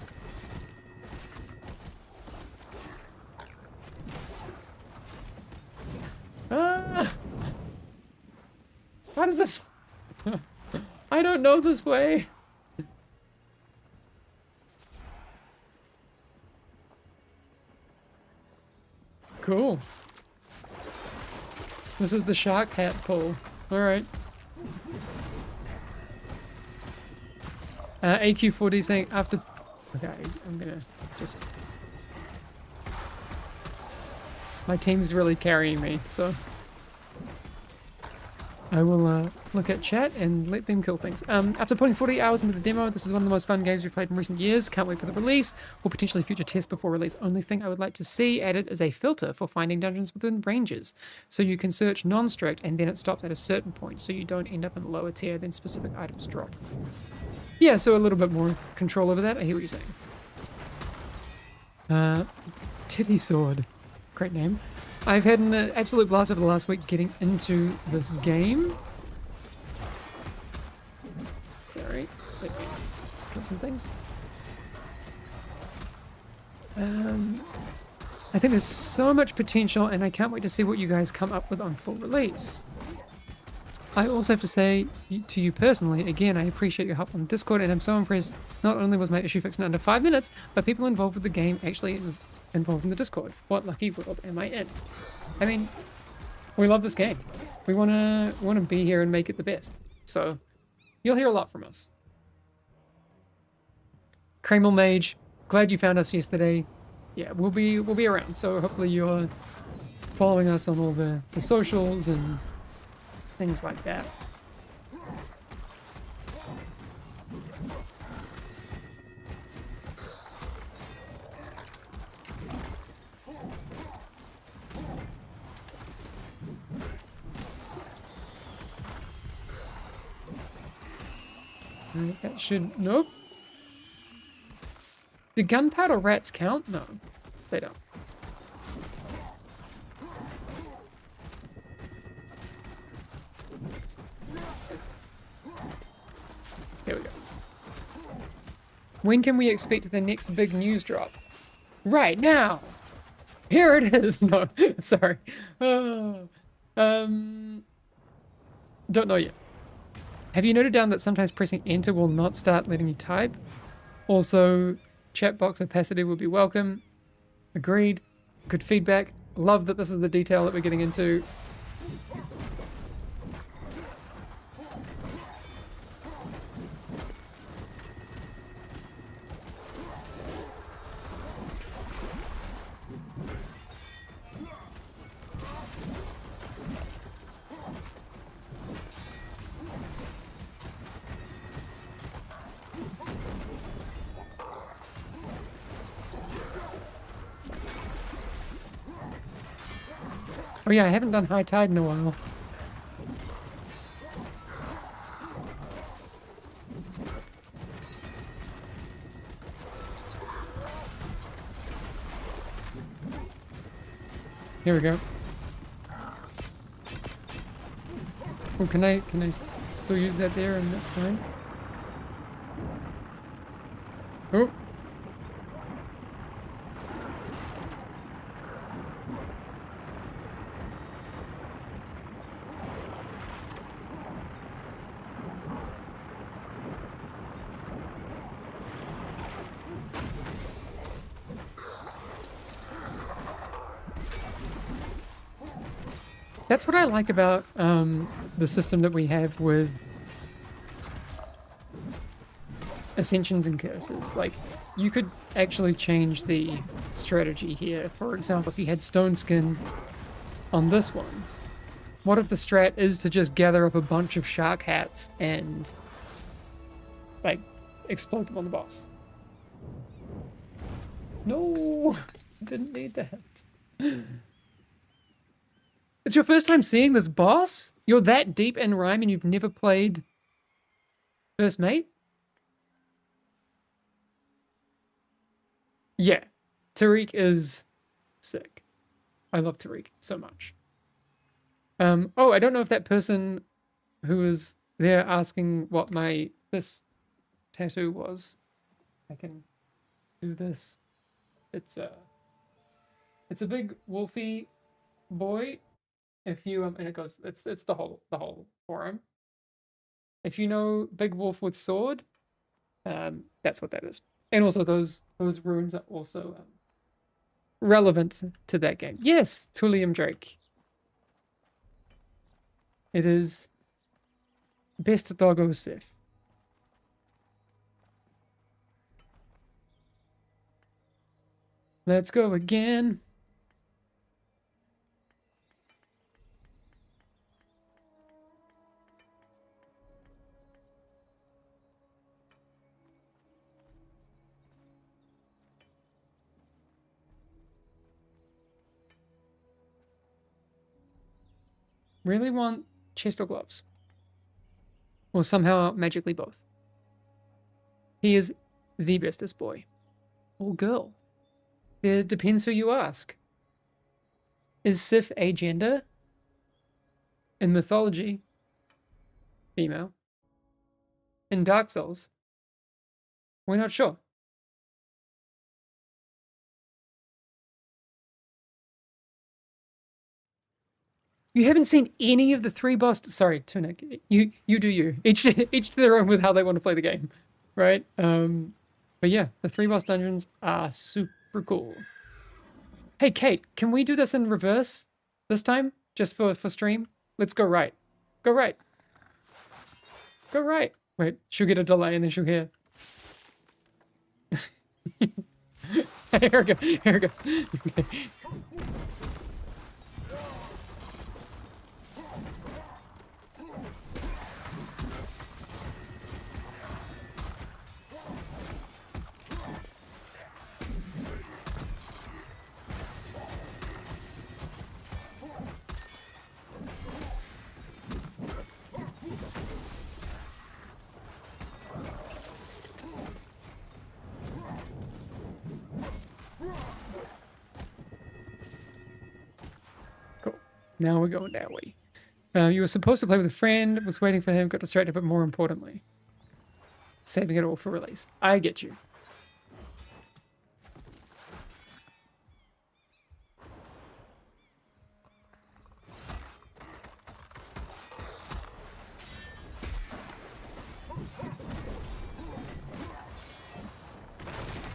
Ah! How does this... I don't know this way. Cool. This is the shark hat pull. Alright. AQ4D saying after... Okay, I'm gonna just... My team's really carrying me, so... I will look at chat and let them kill things. After putting 40 hours into the demo, this is one of the most fun games we've played in recent years. Can't wait for the release, or potentially future tests before release. Only thing I would like to see added is a filter for finding dungeons within ranges. So you can search non-strict and then it stops at a certain point, so you don't end up in the lower tier, then specific items drop. Yeah, so a little bit more control over that. I hear what you're saying. Titty Sword. Great name. I've had an absolute blast over the last week getting into this game. Sorry. Let me cut some things. I think there's so much potential and I can't wait to see what you guys come up with on full release. I also have to say to you personally, again, I appreciate your help on Discord and I'm so impressed. Not only was my issue fixed in under 5 minutes, but people involved with the game actually involved in the Discord. What lucky world am I in? I mean, we love this game. We wanna be here and make it the best. So you'll hear a lot from us. Kreml Mage, glad you found us yesterday. Yeah, we'll be around. So hopefully you're following us on all the socials and things like that. That should... Nope. Do gunpowder rats count? No, they don't. Here we go. When can we expect the next big news drop? Right now! Here it is! No, sorry. Don't know yet. Have you noted down that sometimes pressing enter will not start letting you type? Also, chat box opacity would be welcome. Agreed. Good feedback. Love that this is the detail that we're getting into. Oh yeah, I haven't done High Tide in a while. Here we go. Oh, can I still use that there and that's fine? Oh. That's what I like about the system that we have with Ascensions and Curses. Like, you could actually change the strategy here. For example, if you had Stone Skin on this one, what if the strat is to just gather up a bunch of shark hats and, like, explode them on the boss? No! Didn't need that. It's your first time seeing this boss? You're that deep in Rhyme and you've never played First Mate? Yeah, Tariq is sick. I love Tariq so much. Oh, I don't know if that person who was there asking what this tattoo was. I can do this. It's a big wolfy boy. If you and it goes, it's the whole forearm. If you know Big Wolf with Sword, that's what that is. And also those runes are also relevant to that game. Yes, Tullium Drake. It is best doggo Sif. Let's go again. Really want chest or gloves? Or somehow magically both. He is the bestest boy. Or girl. It depends who you ask. Is Sif a gender? In mythology, female. In Dark Souls, we're not sure. You haven't seen any of the 3 boss. Sorry, Tunic. You do you. Each to their own with how they want to play the game, right? But yeah, the 3 boss dungeons are super cool. Hey Kate, can we do this in reverse this time, just for stream? Let's go right. Go right. Go right. Wait, she'll get a delay and then she'll hear. Here it goes. Here it goes. Okay. Now we're going that way. You were supposed to play with a friend, was waiting for him, got distracted, but more importantly, saving it all for release. I get you.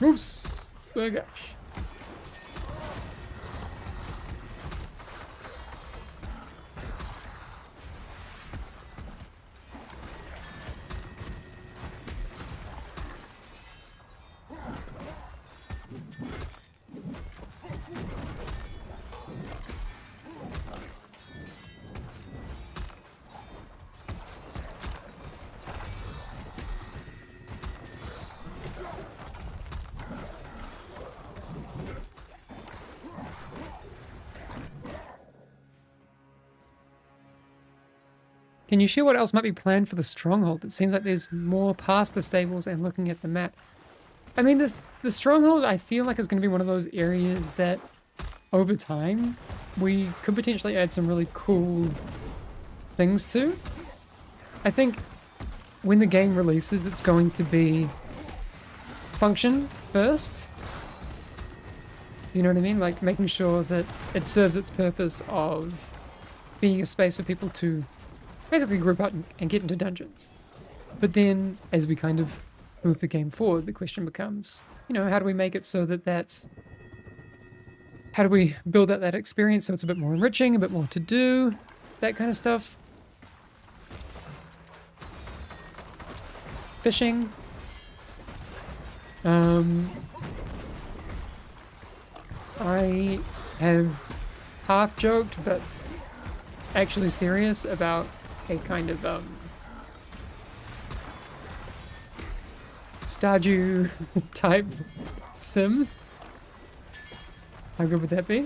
Oops. Oh gosh. Can you share what else might be planned for the Stronghold? It seems like there's more past the stables and looking at the map. I mean, the Stronghold, I feel like is going to be one of those areas that, over time, we could potentially add some really cool things to. I think when the game releases, it's going to be function first. You know what I mean? Like, making sure that it serves its purpose of being a space for people to basically group up and get into dungeons. But then, as we kind of move the game forward, the question becomes, you know, how do we make it so that that's... How do we build out that experience so it's a bit more enriching, a bit more to do, that kind of stuff. Fishing. I have half joked, but actually serious about a kind of Stardew type sim. How good would that be?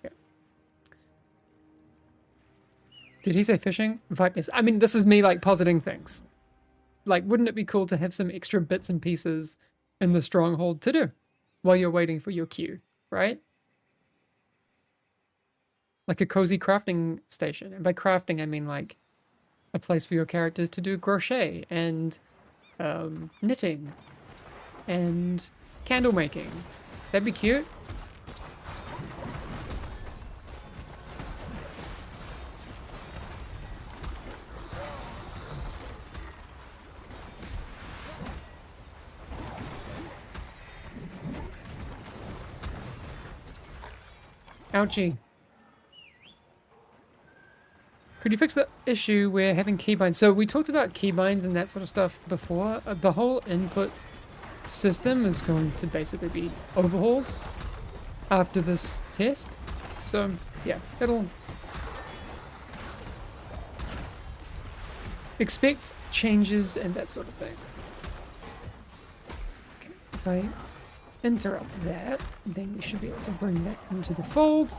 Yeah. Did he say fishing? Yes. I mean, this is me like positing things. Like, wouldn't it be cool to have some extra bits and pieces in the Stronghold to do while you're waiting for your queue, right? Like a cozy crafting station. And by crafting, I mean like a place for your characters to do crochet and knitting and candle making. That'd be cute. Ouchie. Could you fix the issue where having keybinds? So we talked about keybinds and that sort of stuff before. The whole input system is going to basically be overhauled after this test. So yeah, it'll expect changes and that sort of thing. Okay, if I interrupt that, then we should be able to bring that into the fold.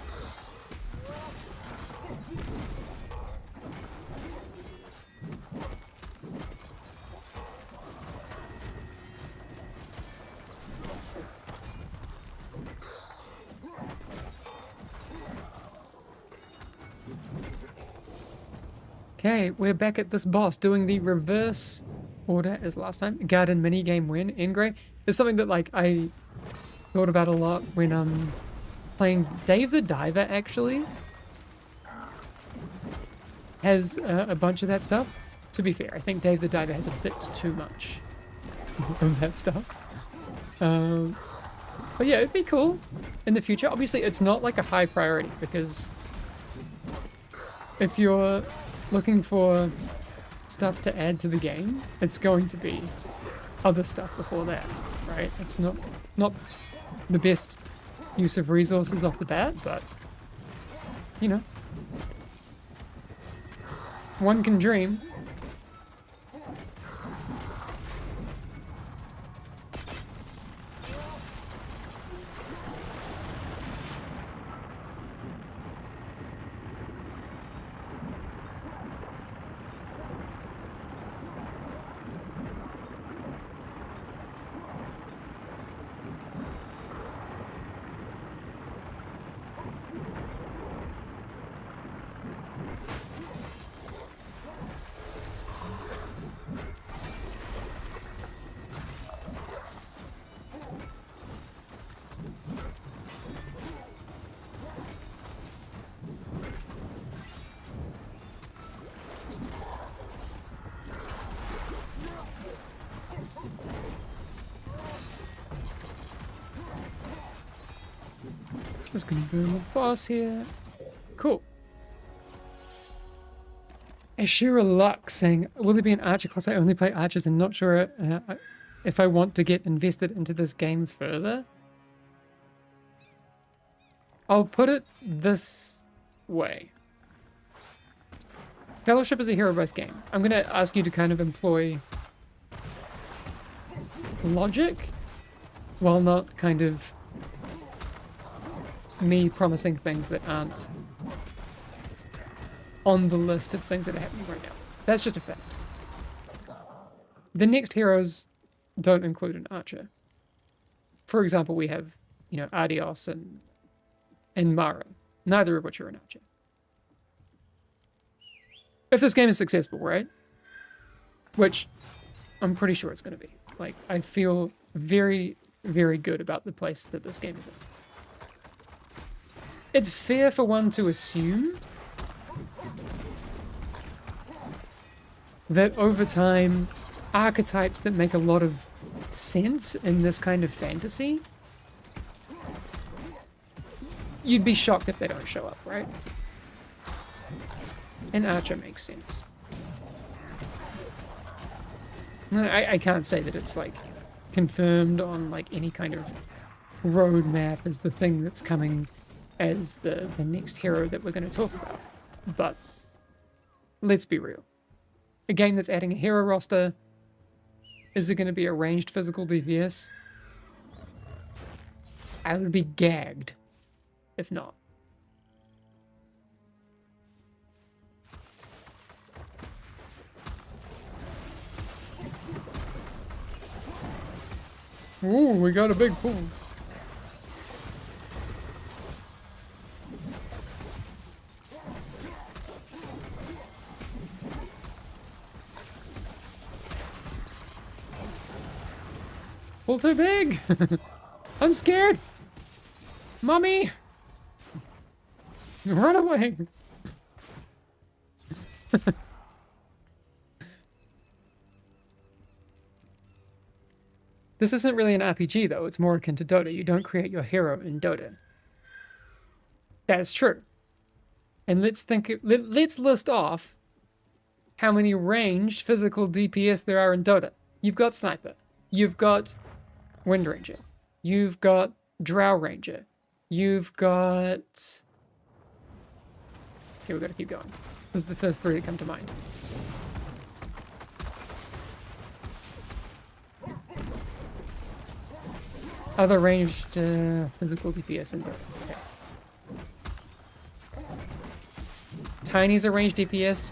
Okay, we're back at this boss doing the reverse order as last time. Garden minigame win, endgame. It's something that like I thought about a lot when playing Dave the Diver actually. Has a bunch of that stuff. To be fair, I think Dave the Diver has a bit too much of that stuff. But yeah, it'd be cool in the future. Obviously, it's not like a high priority because if you're looking for stuff to add to the game, it's going to be other stuff before that, right? It's not the best use of resources off the bat, but you know, one can dream. Just gonna boom the boss here. Cool. Ashura Luck saying, will there be an archer class? I only play archers and not sure if I want to get invested into this game further. I'll put it this way. Fellowship is a hero-based game. I'm going to ask you to kind of employ logic while not kind of me promising things that aren't on the list of things that are happening right now. That's just a fact. The next heroes don't include an archer. For example, we have, you know, Adios and Mara, neither of which are an archer. If this game is successful, right? Which I'm pretty sure it's going to be. Like, I feel very, very good about the place that this game is in. It's fair for one to assume that over time, archetypes that make a lot of sense in this kind of fantasy, you'd be shocked if they don't show up, right? An archer makes sense. I can't say that it's like confirmed on like any kind of roadmap as the thing that's coming as the next hero that we're going to talk about. But let's be real. A game that's adding a hero roster, is it going to be a ranged physical DPS? I would be gagged if not. Ooh, we got a big pool. Pool too big. I'm scared. Mommy. Run away. This isn't really an RPG, though. It's more akin to Dota. You don't create your hero in Dota. That is true. And let's list off how many ranged physical DPS there are in Dota. You've got Sniper. You've got Wind Ranger. You've got Drow Ranger. You've got... Okay, we've got to keep going. Those are the first 3 that come to mind. Other ranged physical DPS in Dota. Okay. Tiny's a ranged DPS.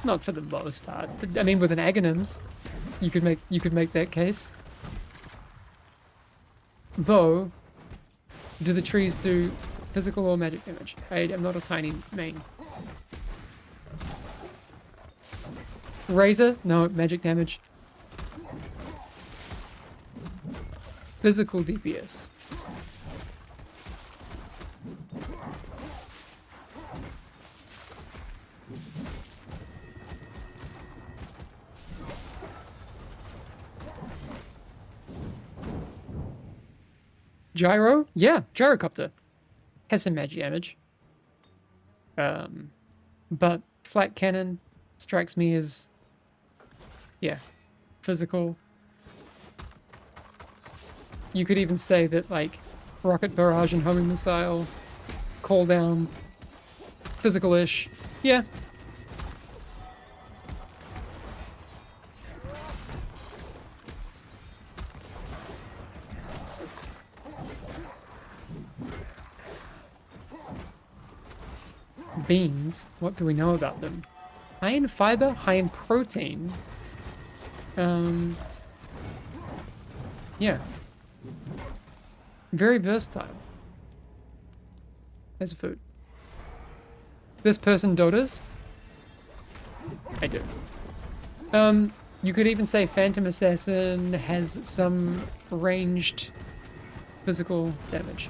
Not for the most part, but I mean with an Aghanims, you could make that case. Though, do the trees do physical or magic damage? I am not a Tiny main. Razor? No, magic damage. Physical DPS. Gyro? Yeah, Gyrocopter. Has some magic damage. But Flat Cannon strikes me as... yeah, physical. You could even say that, like, Rocket Barrage and Homing Missile, Call Down, physical-ish. Yeah. Beans, what do we know about them? High in fiber, high in protein. Yeah. Very versatile. As a food. This person Dotas? I do. You could even say Phantom Assassin has some ranged physical damage.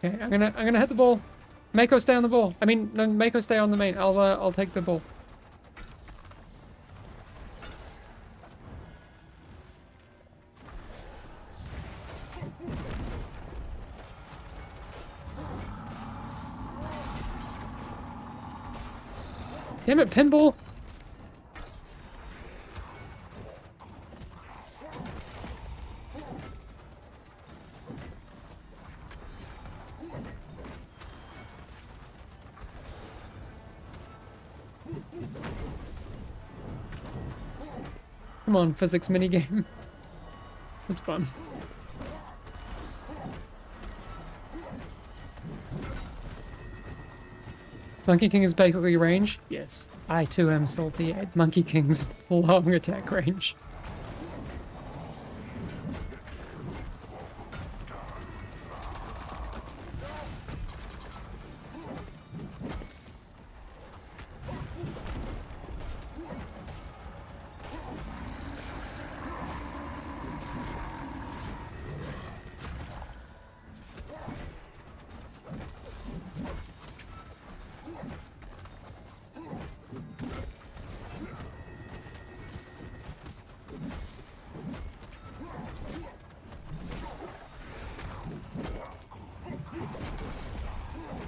Okay, I'm gonna hit the ball. Mako, stay on the ball. I mean, no, Mako, stay on the main. I'll take the ball. Damn it, pinball! Come on, physics minigame. That's fun. Monkey King is basically range? Yes. I too am salty at Monkey King's long attack range.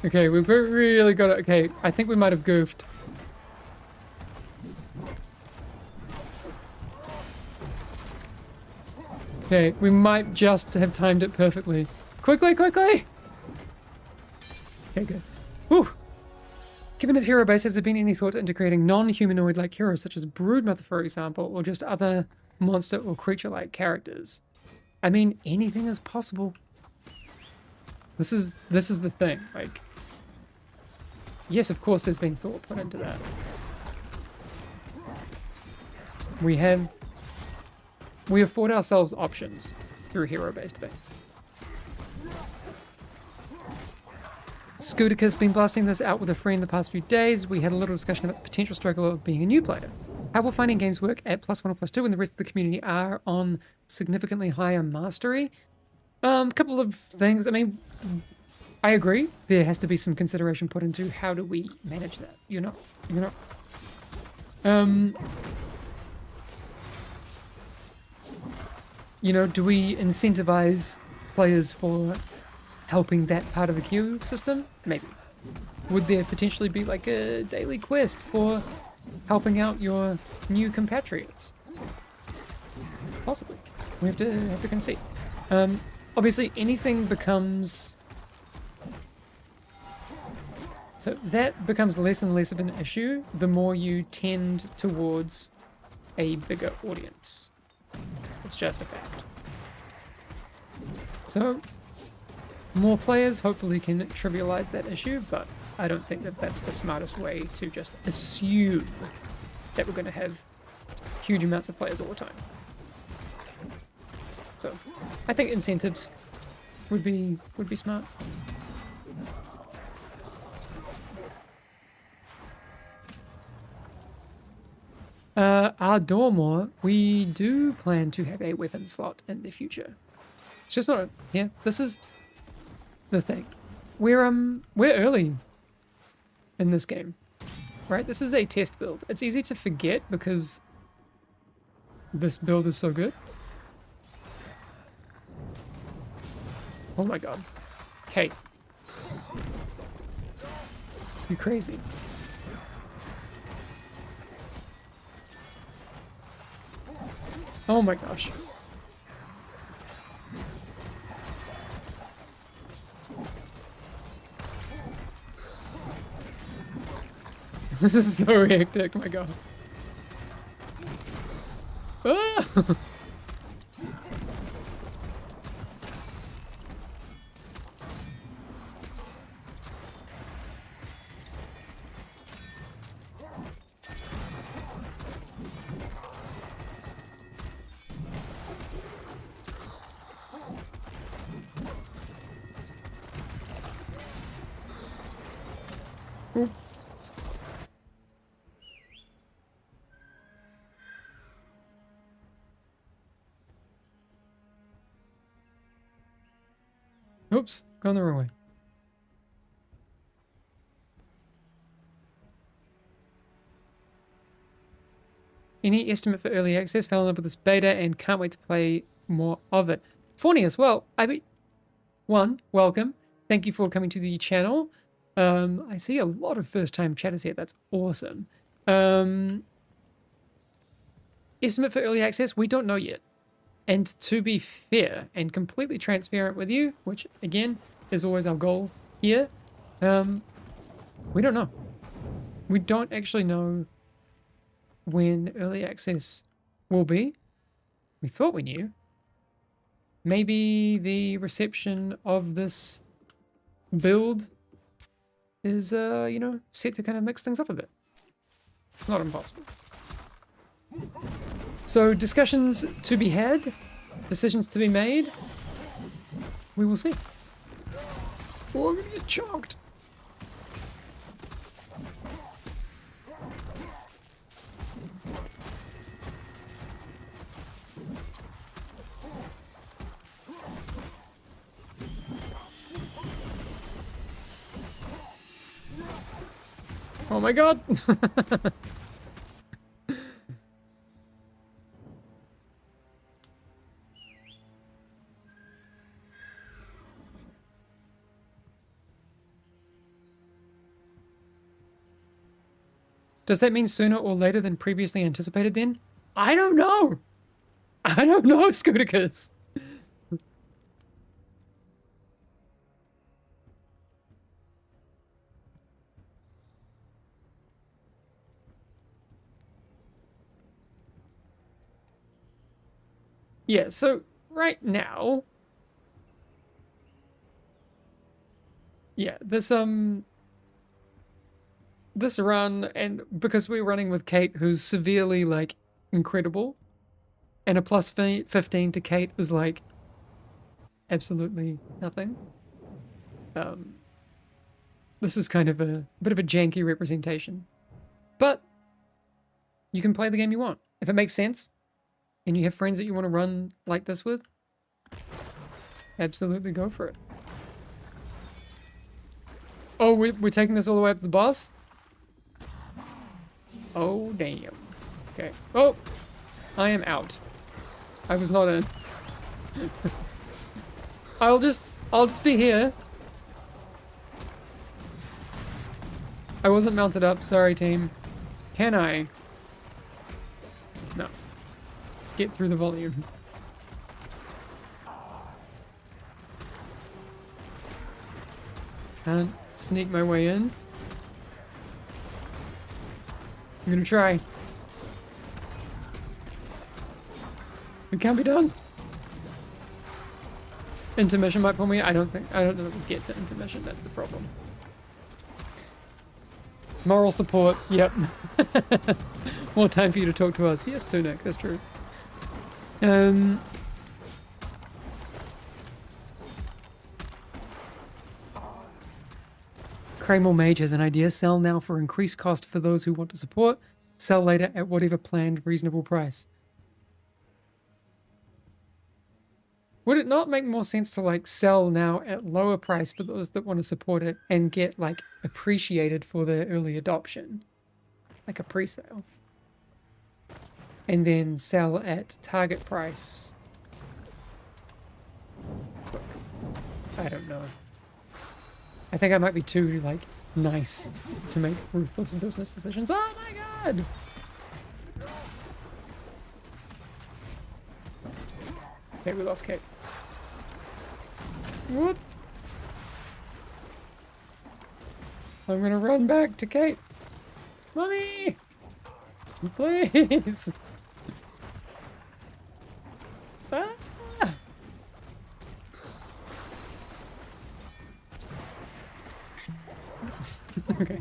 Okay, we've really got it. Okay, I think we might have goofed. Okay, we might just have timed it perfectly. Quickly, quickly! Okay, good. Whew! Given its hero base, has there been any thought into creating non-humanoid-like heroes, such as Broodmother, for example, or just other monster or creature-like characters? I mean, anything is possible. This is the thing, like... Yes, of course there's been thought put into that. We afford ourselves options through hero-based things. Scooticus been blasting this out with a friend the past few days. We had a little discussion about the potential struggle of being a new player. How will finding games work at +1 or +2 when the rest of the community are on significantly higher mastery? Couple of things. I mean, I agree. There has to be some consideration put into how do we manage that. You're not. You know, do we incentivize players for helping that part of the queue system? Maybe. Would there potentially be like a daily quest for helping out your new compatriots? Possibly. We have to concede. Obviously, anything becomes... So that becomes less and less of an issue the more you tend towards a bigger audience. It's just a fact. So, more players hopefully can trivialize that issue, but I don't think that that's the smartest way to just assume that we're going to have huge amounts of players all the time. So, I think incentives would be smart. Our Dormor, we do plan to have a weapon slot in the future. It's just not here. This is the thing. We're early in this game, right? This is a test build. It's easy to forget because this build is so good. Oh my god. Kate. You crazy. Oh my gosh. This is so hectic, my god. Ah! Oops, gone the wrong way. Any estimate for early access? Fell in love with this beta and can't wait to play more of it. Fawny as well. Welcome. Thank you for coming to the channel. I see a lot of first-time chatters here. That's awesome. Estimate for early access? We don't know yet. And to be fair and completely transparent with you, which again is always our goal here, we don't know. We don't actually know when early access will be. We thought we knew. Maybe the reception of this build is, you know, set to kind of mix things up a bit. Not impossible. So discussions to be had, decisions to be made. We will see. Oh, I'm gonna get choked. Oh my god. Does that mean sooner or later than previously anticipated then? I don't know. I don't know, Scooticus. Yeah, so right now, yeah, this run, and because we're running with Kate, who's severely like incredible, and a plus 15 to Kate is like absolutely nothing. This is kind of a bit of a janky representation, but you can play the game you want if it makes sense. And you have friends that you want to run like this with, absolutely go for it. Oh, we're taking this all the way up to the boss? Oh, damn. Okay. Oh! I am out. I was not in. I'll just be here. I wasn't mounted up. Sorry, team. Can I? No. Get through the volume. Can't sneak my way in. I'm gonna try. It can't be done. Intermission might pull me. I don't know that we'll get to intermission. That's the problem. Moral support. Yep. More time for you to talk to us. Yes, Tunik. That's true. Kramer Mage has an idea. Sell now for increased cost for those who want to support. Sell later at whatever planned reasonable price. Would it not make more sense to like sell now at lower price for those that want to support it and get like appreciated for their early adoption? Like a pre-sale. And then sell at target price. I don't know. I think I might be too like nice to make ruthless business decisions. Oh my god! Okay, we lost Kate. What? I'm gonna run back to Kate. Mommy! Please! Ah! Okay.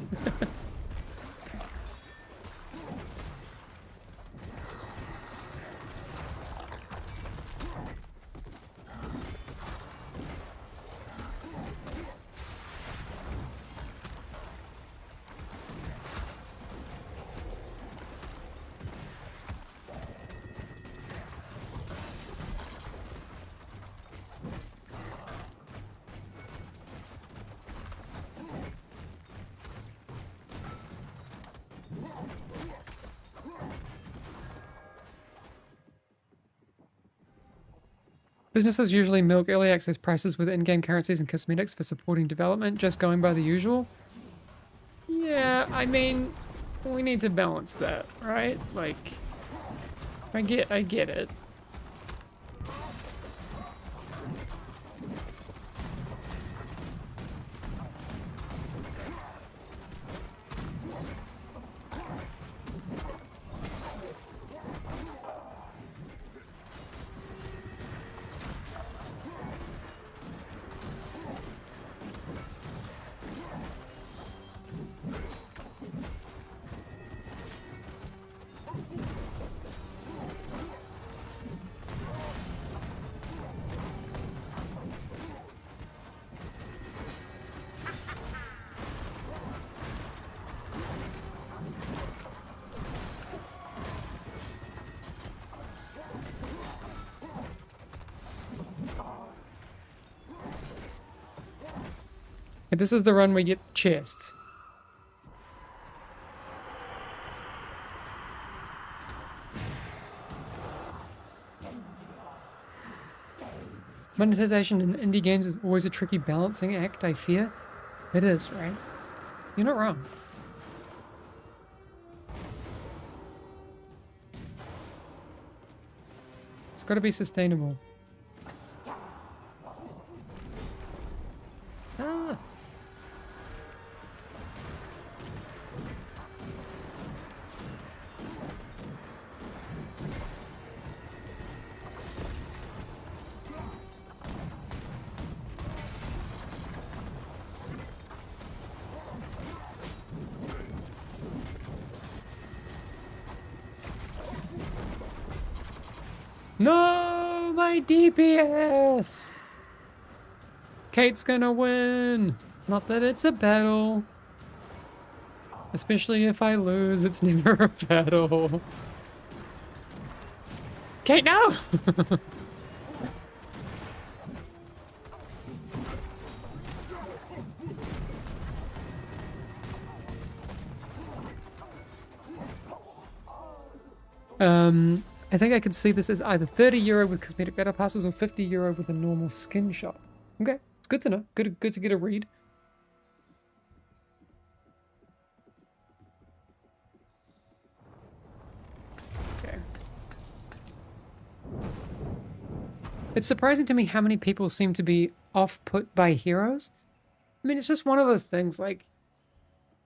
Businesses usually milk early access prices with in-game currencies and cosmetics for supporting development, just going by the usual. Yeah, I mean, we need to balance that, right? Like, I get it. This is the run we get chests. Monetization in indie games is always a tricky balancing act, I fear. It is, right? You're not wrong. It's got to be sustainable. Ah. No, my DPS! Kate's gonna win! Not that it's a battle. Especially if I lose, it's never a battle. Kate, no! I think I could see this as either 30 euro with cosmetic battle passes or 50 euro with a normal skin shop. Okay, it's good to know. Good to get a read. Okay. It's surprising to me how many people seem to be off-put by heroes. I mean, it's just one of those things, like,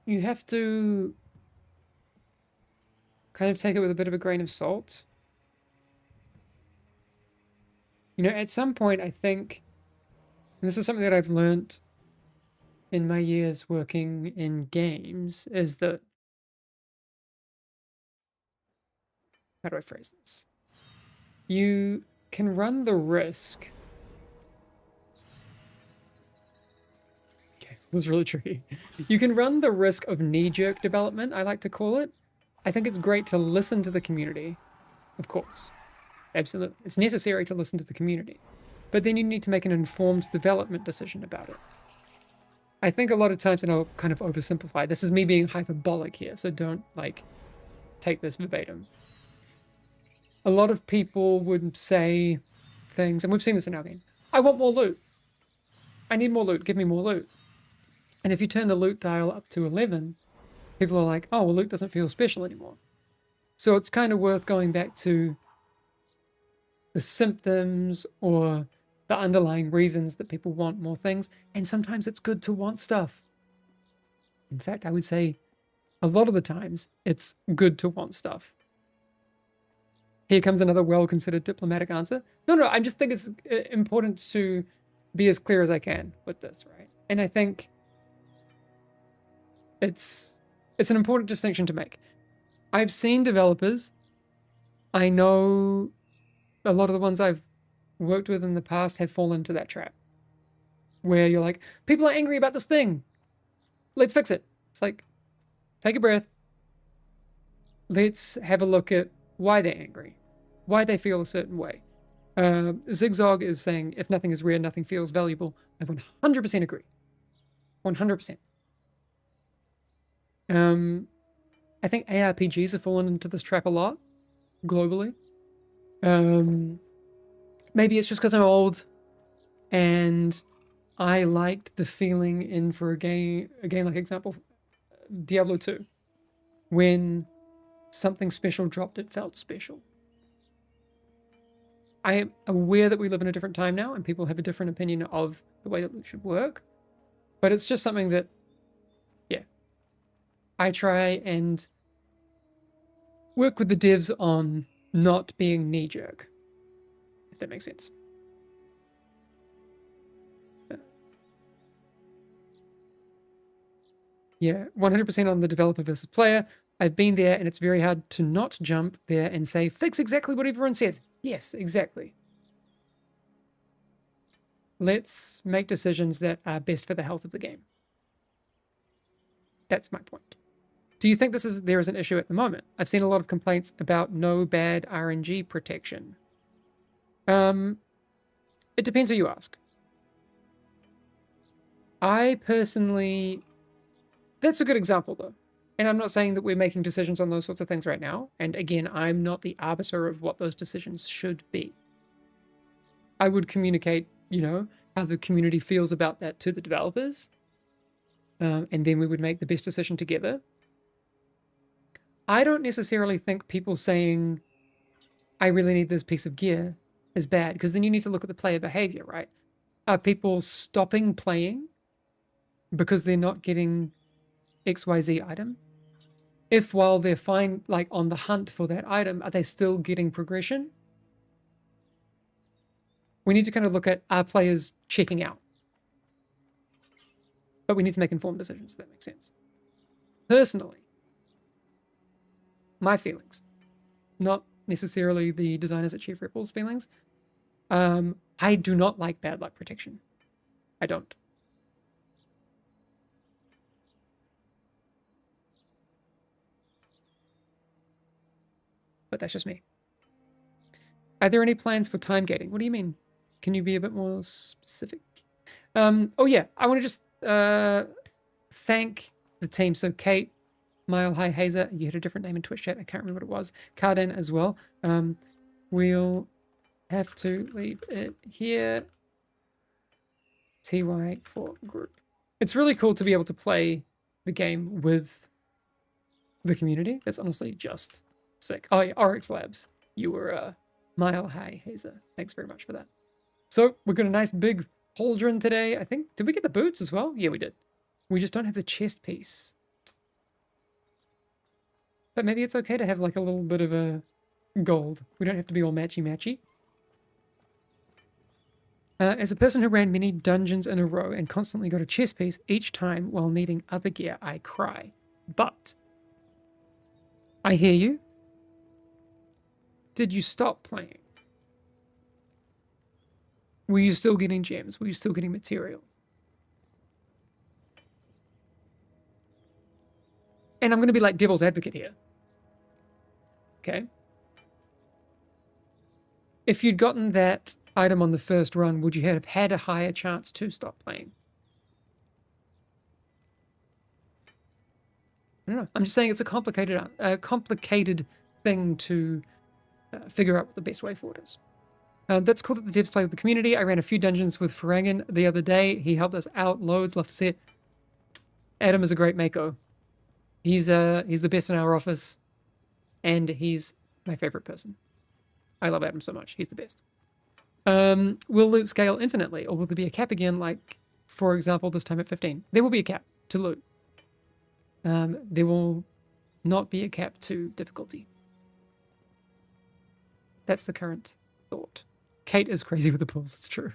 you have to kind of take it with a bit of a grain of salt. You know, at some point, I think, and this is something that I've learned in my years working in games, is that, how do I phrase this? You can run the risk. Okay, this is really tricky. You can run the risk of knee-jerk development, I like to call it. I think it's great to listen to the community, of course. Absolutely. It's necessary to listen to the community. But then you need to make an informed development decision about it. I think a lot of times, and I'll kind of oversimplify, this is me being hyperbolic here, so don't, like, take this verbatim. A lot of people would say things, and we've seen this in our game, I want more loot. I need more loot. Give me more loot. And if you turn the loot dial up to 11, people are like, oh, well, loot doesn't feel special anymore. So it's kind of worth going back to the symptoms or the underlying reasons that people want more things. And sometimes it's good to want stuff. In fact, I would say a lot of the times it's good to want stuff. Here comes another well-considered diplomatic answer. No, I just think it's important to be as clear as I can with this, right? And I think it's an important distinction to make. I've seen developers, I know a lot of the ones I've worked with in the past have fallen into that trap. Where you're like, people are angry about this thing. Let's fix it. It's like, take a breath. Let's have a look at why they're angry. Why they feel a certain way. Zigzag is saying, if nothing is rare, nothing feels valuable. I 100% agree. 100%. I think ARPGs have fallen into this trap a lot, globally. Maybe it's just because I'm old, and I liked the feeling in for a game like example, Diablo 2. When something special dropped, it felt special. I am aware that we live in a different time now, and people have a different opinion of the way that loot should work. But it's just something that, yeah, I try and work with the devs on not being knee-jerk, if that makes sense. Yeah, 100% on the developer versus player. I've been there, and it's very hard to not jump there and say, fix exactly what everyone says. Yes, exactly. Let's make decisions that are best for the health of the game. That's my point. Do you think there is an issue at the moment? I've seen a lot of complaints about no bad RNG protection. It depends who you ask. I personally... That's a good example, though. And I'm not saying that we're making decisions on those sorts of things right now. And again, I'm not the arbiter of what those decisions should be. I would communicate, you know, how the community feels about that to the developers. And then we would make the best decision together. I don't necessarily think people saying, I really need this piece of gear is bad, because then you need to look at the player behavior, right? Are people stopping playing because they're not getting XYZ item? If while they're fine, like on the hunt for that item, are they still getting progression? We need to kind of look at, are players checking out? But we need to make informed decisions, if that makes sense. Personally, my feelings, not necessarily the designers at Chief Ripple's feelings, I do not like bad luck protection. I don't. But that's just me. Are there any plans for time gating? What do you mean? Can you be a bit more specific? Oh yeah, I want to just thank the team. So Kate, Mile High Hazer, you had a different name in Twitch chat. I can't remember what it was. Carden as well. We'll have to leave it here. TY for group. It's really cool to be able to play the game with the community. That's honestly just sick. Oh yeah, RX Labs. You were Mile High Hazer. Thanks very much for that. So we've got a nice big pauldron today. I think, did we get the boots as well? Yeah, we did. We just don't have the chest piece. But maybe it's okay to have like a little bit of a gold. We don't have to be all matchy-matchy. As a person who ran many dungeons in a row and constantly got a chest piece each time while needing other gear, I cry. But I hear you. Did you stop playing? Were you still getting gems? Were you still getting materials? And I'm going to be like devil's advocate here. Okay. If you'd gotten that item on the first run, would you have had a higher chance to stop playing? I don't know. I'm just saying it's a complicated thing to figure out what the best way forward is. That's cool that the devs play with the community. I ran a few dungeons with Ferengen the other day. He helped us out loads. Love to see it. Adam is a great mako. He's the best in our office, and he's my favorite person. I love Adam so much. He's the best. Will loot scale infinitely, or will there be a cap again, like, for example, this time at 15? There will be a cap to loot. There will not be a cap to difficulty. That's the current thought. Kate is crazy with the pulls, it's true.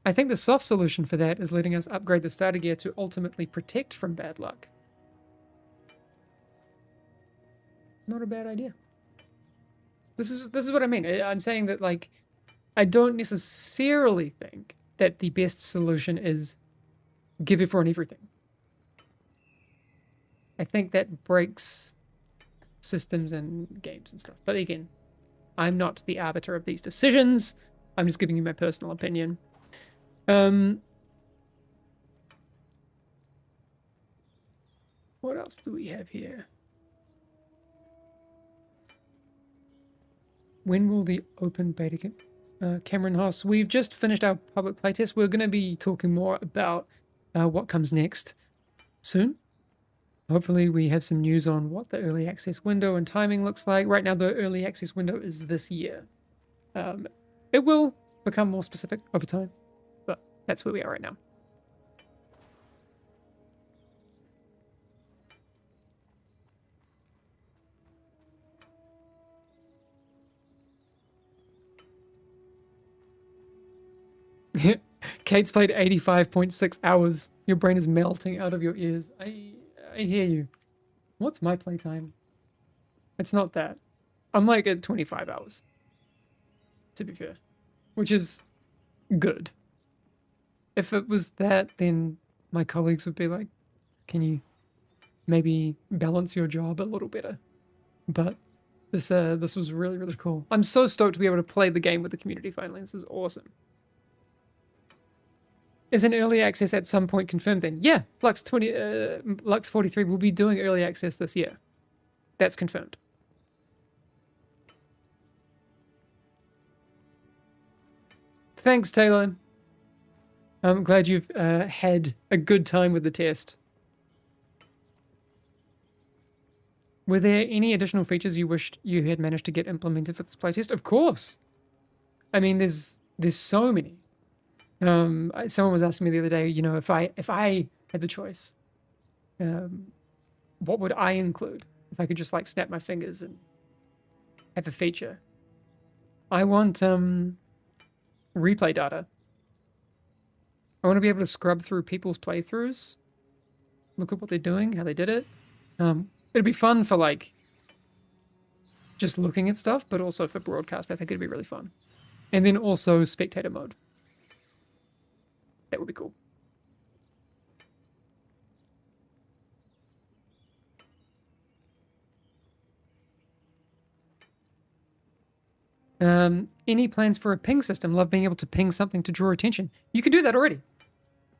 I think the soft solution for that is letting us upgrade the starter gear to ultimately protect from bad luck. Not a bad idea. This is what I mean. I'm saying that, like, I don't necessarily think that the best solution is give everyone everything. I think that breaks systems and games and stuff. But again, I'm not the arbiter of these decisions. I'm just giving you my personal opinion. What else do we have here? When will the open beta get? Cameron Hoss, we've just finished our public playtest. We're going to be talking more about what comes next soon. Hopefully we have some news on what the early access window and timing looks like. Right now the early access window is this year. It will become more specific over time, but that's where we are right now. Kate's played 85.6 hours. Your brain is melting out of your ears. I hear you. What's my playtime? It's not that. I'm like at 25 hours, to be fair, which is good. If it was that, then my colleagues would be like, can you maybe balance your job a little better? But this was really, really cool. I'm so stoked to be able to play the game with the community finally. This is awesome. Is an early access at some point confirmed then? Yeah, Lux 43 will be doing early access this year. That's confirmed. Thanks, Taylor. I'm glad you've had a good time with the test. Were there any additional features you wished you had managed to get implemented for this playtest? Of course. I mean, there's so many. Someone was asking me the other day, you know, if I had the choice, what would I include if I could just like snap my fingers and have a feature? I want replay data. I want to be able to scrub through people's playthroughs, look at what they're doing, how they did it. It'd be fun for like just looking at stuff, but also for broadcast. I think it'd be really fun. And then also spectator mode. That would be cool. Any plans for a ping system? Love being able to ping something to draw attention. You can do that already.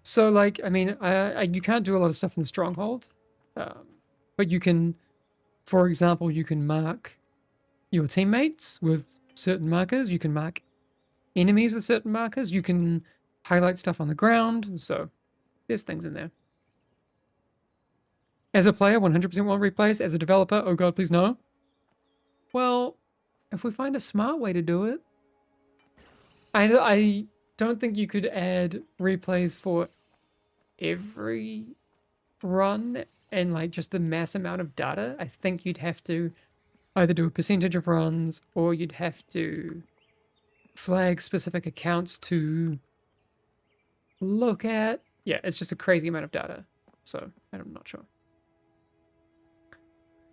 So, like, I mean, you can't do a lot of stuff in the Stronghold, but you can, for example, you can mark your teammates with certain markers. You can mark enemies with certain markers. You can highlight stuff on the ground. So, there's things in there. As a player, 100% want replays. As a developer, oh god, please no. Well, if we find a smart way to do it, I don't think you could add replays for every run and like just the mass amount of data. I think you'd have to either do a percentage of runs or you'd have to flag specific accounts to look at. Yeah, it's just a crazy amount of data. So I'm not sure.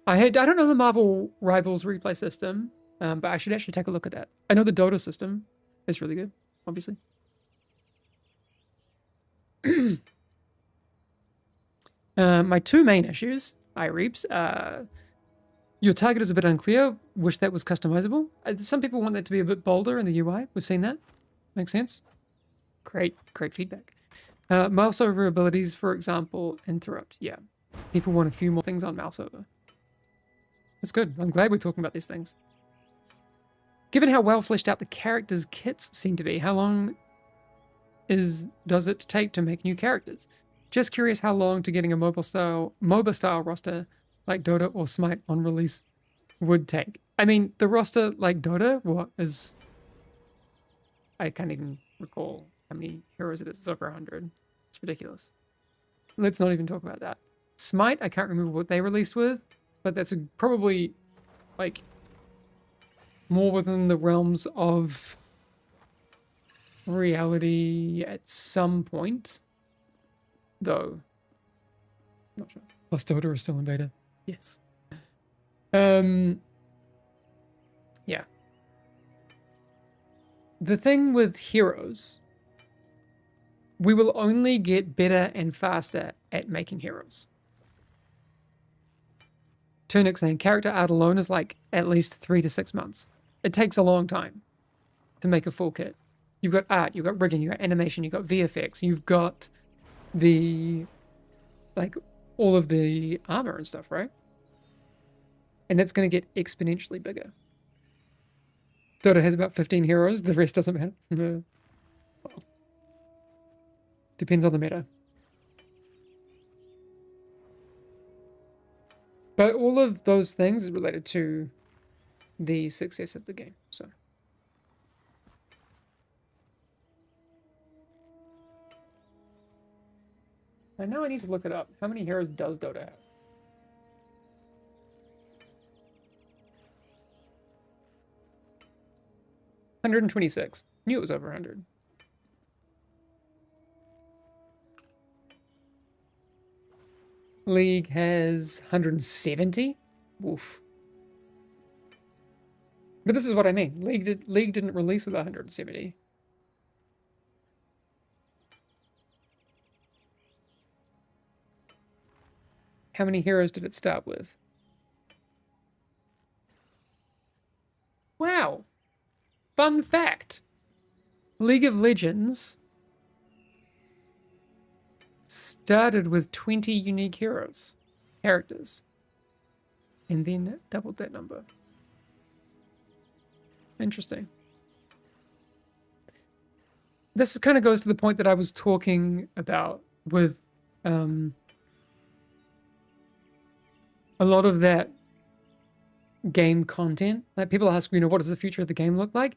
I don't know the Marvel Rivals replay system, but I should actually take a look at that. I know the Dota system is really good, obviously. My two main issues, iReaps, your target is a bit unclear. Wish that was customizable. Some people want that to be a bit bolder in the UI. We've seen that. Makes sense. Great feedback. Mouse over abilities, for example, interrupt. Yeah, people want a few more things on mouse over. That's good. I'm glad we're talking about these things. Given how well fleshed out the characters' kits seem to be, how long does it take to make new characters? Just curious how long to getting a MOBA style roster like Dota or Smite on release would take. I mean, the roster like Dota, I can't even recall how many heroes it is. It's over 100. It's ridiculous. Let's not even talk about that. Smite, I can't remember what they released with, but that's probably like more within the realms of reality at some point, though. Not sure. Plus Dota is still in beta. Yes. Yeah. The thing with heroes, we will only get better and faster at making heroes. Tunic saying character art alone is like at least 3 to 6 months. It takes a long time to make a full kit. You've got art, you've got rigging, you've got animation, you've got VFX, you've got the, like, all of the armor and stuff, right? And that's going to get exponentially bigger. Dota has about 15 heroes, the rest doesn't matter. Well, depends on the meta. But all of those things is related to the success of the game, so. I know I need to look it up. How many heroes does Dota have? $126. Knew it was over 100. League has 170. Woof. But this is what I mean. League didn't release with 170. How many heroes did it start with? Wow. Fun fact. League of Legends started with 20 unique characters, and then doubled that number. Interesting. This kind of goes to the point that I was talking about with a lot of that game content. Like people ask, what does the future of the game look like?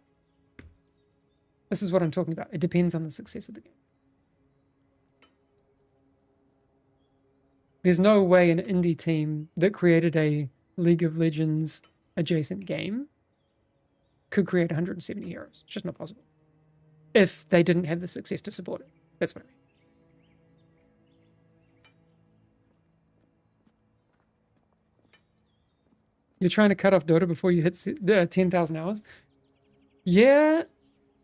This is what I'm talking about. It depends on the success of the game. There's no way an indie team that created a League of Legends adjacent game could create 170 heroes. It's just not possible. If they didn't have the success to support it. That's what I mean. You're trying to cut off Dota before you hit 10,000 hours? Yeah.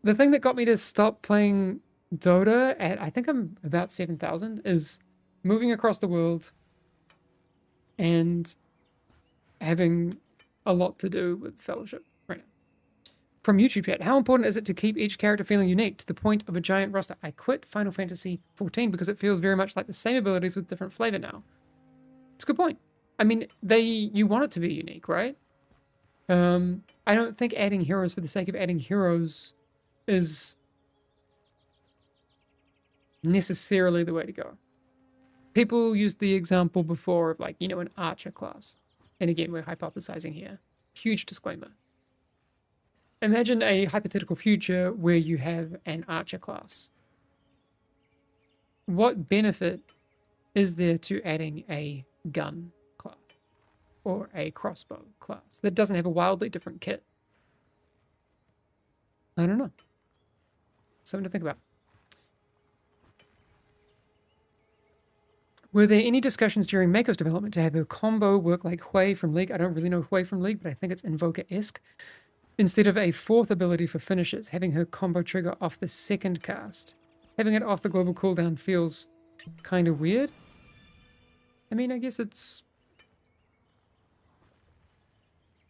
The thing that got me to stop playing Dota at, I think I'm about 7,000, is moving across the world and having a lot to do with Fellowship right now. From YouTube chat, how important is it to keep each character feeling unique to the point of a giant roster? I quit Final Fantasy XIV because it feels very much like the same abilities with different flavor now. It's a good point. I mean, you want it to be unique, right? I don't think adding heroes for the sake of adding heroes is necessarily the way to go. People used the example before of like, an archer class. And again, we're hypothesizing here. Huge disclaimer. Imagine a hypothetical future where you have an archer class. What benefit is there to adding a gun class or a crossbow class that doesn't have a wildly different kit? I don't know. Something to think about. Were there any discussions during Mako's development to have a combo work like Hui from League? I don't really know Hui from League, but I think it's Invoker-esque. Instead of a fourth ability for finishes, having her combo trigger off the second cast. Having it off the global cooldown feels kind of weird. I mean, I guess it's...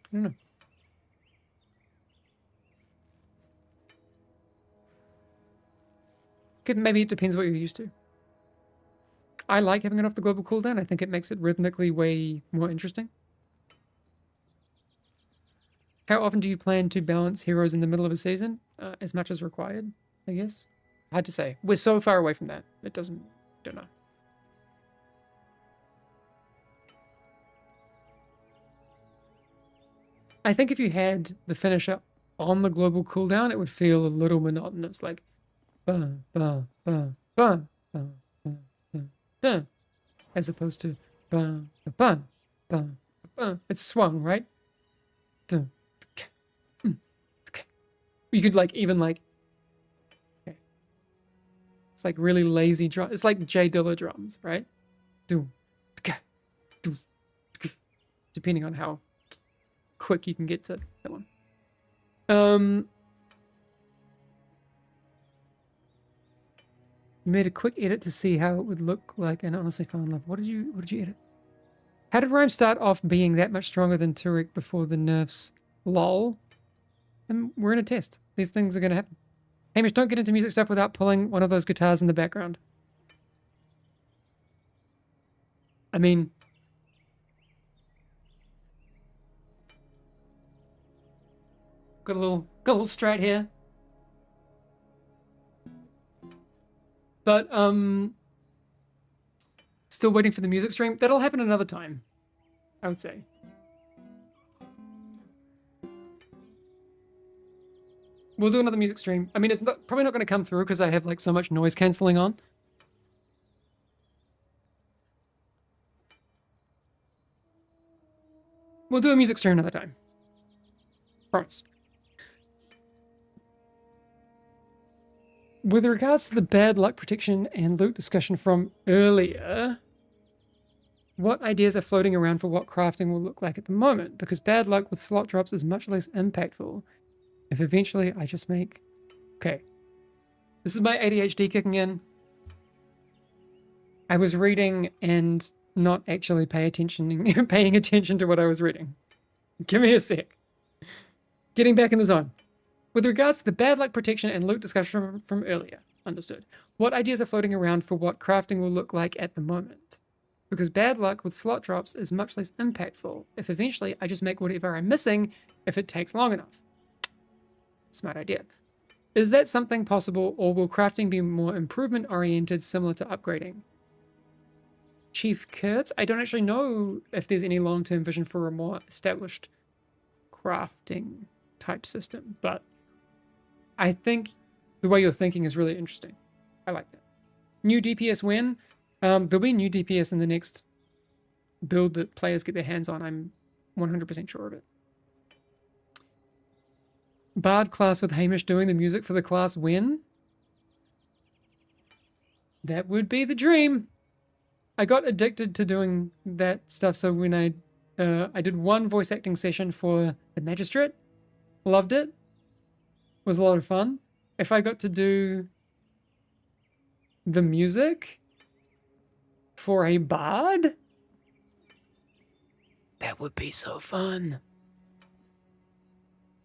I don't know. Maybe it depends what you're used to. I like having it off the global cooldown. I think it makes it rhythmically way more interesting. How often do you plan to balance heroes in the middle of a season? As much as required, I guess. Hard to say. We're so far away from that. It don't know. I think if you had the finisher on the global cooldown, it would feel a little monotonous, like bah, bah, bah, bah, bah, bah, bah, bah, as opposed to bah, bah, bah, bah. It's swung, right? Duh. You could even okay. It's like really lazy drum. It's like J Dilla drums, right? Depending on how quick you can get to that one. You made a quick edit to see how it would look like and honestly fell in love. What did you edit? How did Rhyme start off being that much stronger than Turek before the nerfs? Lol. And we're in a test. These things are going to happen. Hamish, don't get into music stuff without pulling one of those guitars in the background. I mean... Got a little strat here. But, still waiting for the music stream. That'll happen another time, I would say. We'll do another music stream. I mean, it's probably not going to come through because I have so much noise cancelling on. We'll do a music stream another time. Promise. With regards to the bad luck protection and loot discussion from earlier, what ideas are floating around for what crafting will look like at the moment? Because bad luck with slot drops is much less impactful if eventually I just make... Okay. This is my ADHD kicking in. I was reading and not actually paying attention to what I was reading. Give me a sec. Getting back in the zone. With regards to the bad luck protection and loot discussion from earlier, understood. What ideas are floating around for what crafting will look like at the moment? Because bad luck with slot drops is much less impactful if eventually I just make whatever I'm missing if it takes long enough. Smart idea. Is that something possible, or will crafting be more improvement oriented, similar to upgrading? Chief Kurt, I don't actually know if there's any long-term vision for a more established crafting type system, but I think the way you're thinking is really interesting. I like that. New DPS when? There'll be new DPS in the next build that players get their hands on. I'm 100% sure of it. Bard class with Hamish doing the music for the class when? That would be the dream. I got addicted to doing that stuff, so when I did one voice acting session for the Magistrate, loved it. Was a lot of fun. If I got to do the music for a bard, that would be so fun.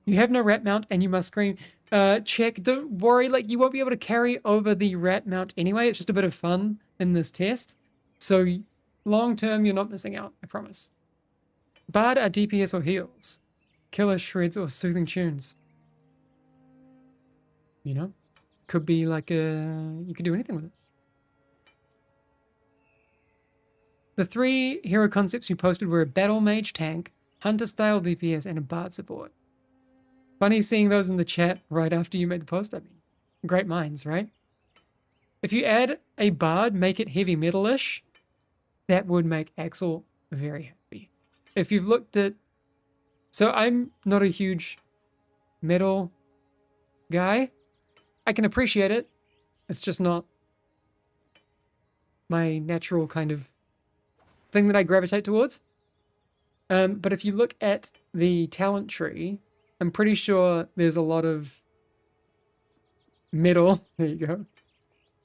You have no rat mount and you must scream. Check, don't worry, like you won't be able to carry over the rat mount anyway. It's just a bit of fun in this test. So long term, you're not missing out, I promise. Bard are DPS or heals. Killer shreds or soothing tunes. You know? Could be like you could do anything with it. The 3 hero concepts you posted were a battle mage tank, hunter style DPS, and a bard support. Funny seeing those in the chat right after you made the post, I mean. Great minds, right? If you add a bard, make it heavy metal-ish, that would make Axel very happy. If you've looked at... So I'm not a huge metal guy. I can appreciate it. It's just not my natural kind of thing that I gravitate towards. But if you look at the talent tree, I'm pretty sure there's a lot of metal, there you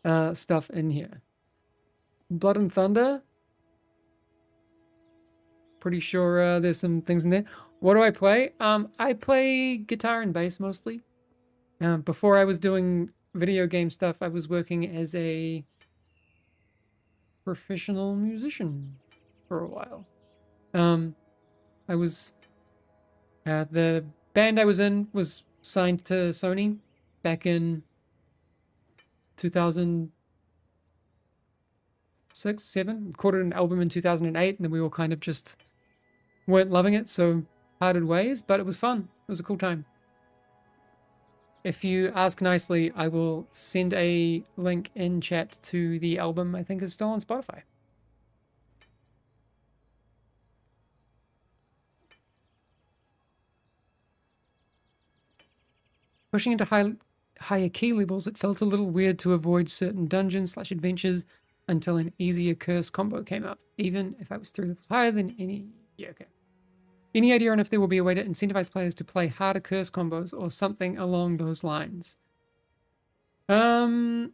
go, stuff in here. Blood and Thunder. Pretty sure there's some things in there. What do I play? I play guitar and bass mostly. Before I was doing video game stuff, I was working as a professional musician for a while. I was... the band I was in was signed to Sony back in 2006, 7. Recorded an album in 2008, and then we all kind of just weren't loving it, so parted ways, but it was fun. It was a cool time. If you ask nicely, I will send a link in chat to the album. I think is still on Spotify. Pushing into higher key levels, it felt a little weird to avoid certain dungeons/adventures until an easier curse combo came up, even if I was 3 levels higher than any... Yeah, okay. Any idea on if there will be a way to incentivize players to play harder curse combos or something along those lines? That's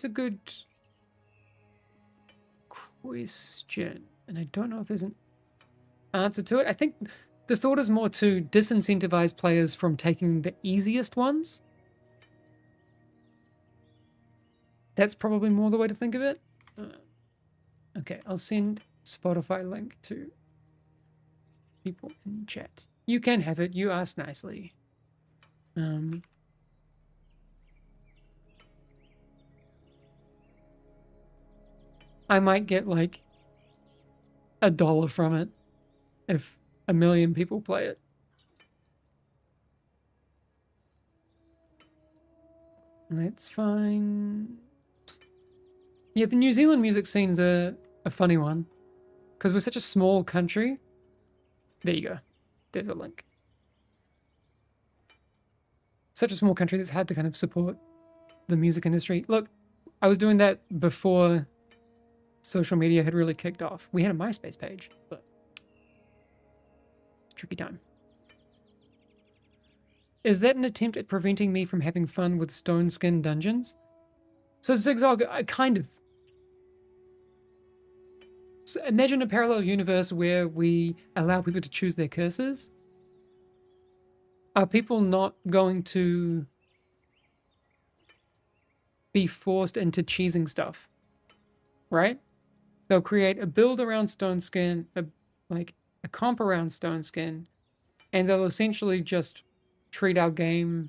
a good question, and I don't know if there's an answer to it. I think the thought is more to disincentivize players from taking the easiest ones. That's probably more the way to think of it. Okay, I'll send Spotify link to people in chat. You can have it. You asked nicely. I might get like $1 from it if 1 million people play it. That's fine. Yeah, the New Zealand music scene is a funny one. Because we're such a small country. There you go. There's a link. Such a small country that's hard to kind of support the music industry. Look, I was doing that before social media had really kicked off. We had a MySpace page, but tricky time. Is that an attempt at preventing me from having fun with stone skin dungeons? So Zigzag, kind of. So imagine a parallel universe where we allow people to choose their curses. Are people not going to be forced into cheesing stuff? Right? They'll create a build around stone skin, like a comp around stone skin, and they'll essentially just treat our game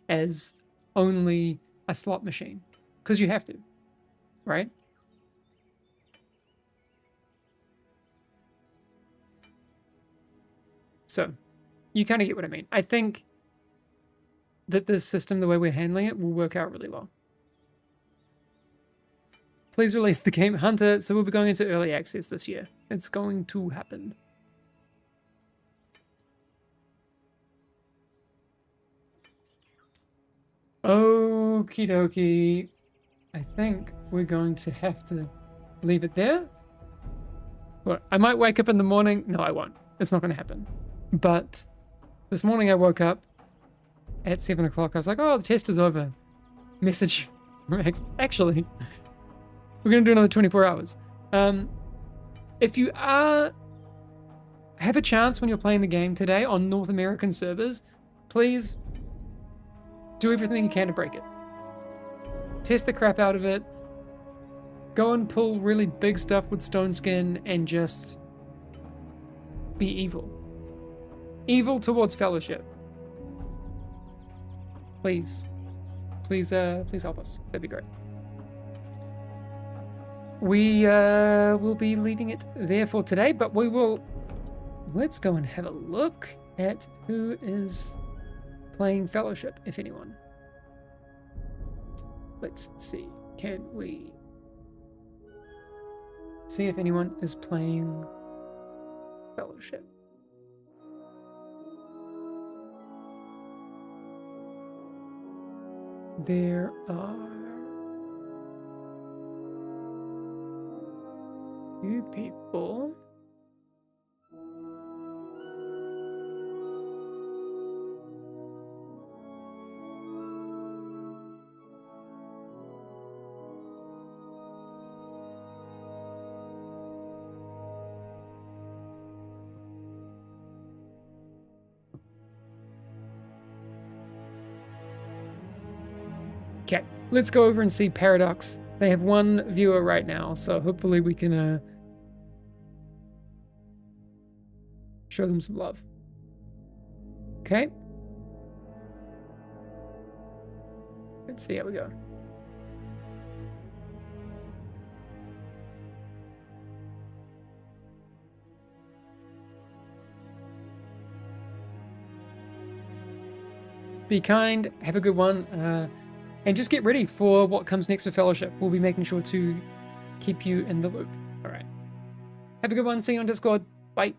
as only a slot machine. Because you have to, right? So, you kind of get what I mean. I think that this system, the way we're handling it, will work out really well. Please release the game Hunter, so we'll be going into early access this year. It's going to happen. Okie dokie. I think we're going to have to leave it there. Well, I might wake up in the morning. No, I won't. It's not going to happen. But this morning I woke up at 7 o'clock. I was like, oh, the test is over. Message. Actually, we're going to do another 24 hours. If you are have a chance when you're playing the game today on North American servers, please do everything you can to break it. Test the crap out of it. Go and pull really big stuff with Stone Skin and just be evil. Evil towards Fellowship. Please. Please help us. That'd be great. We will be leaving it there for today, but we will... Let's go and have a look at who is playing Fellowship, if anyone. Let's see. Can we see if anyone is playing Fellowship? There are few people. Okay, let's go over and see Paradox. They have one viewer right now, so hopefully we can show them some love. Okay. Let's see how we go. Be kind, have a good one, and just get ready for what comes next with Fellowship. We'll be making sure to keep you in the loop. All right. Have a good one. See you on Discord. Bye.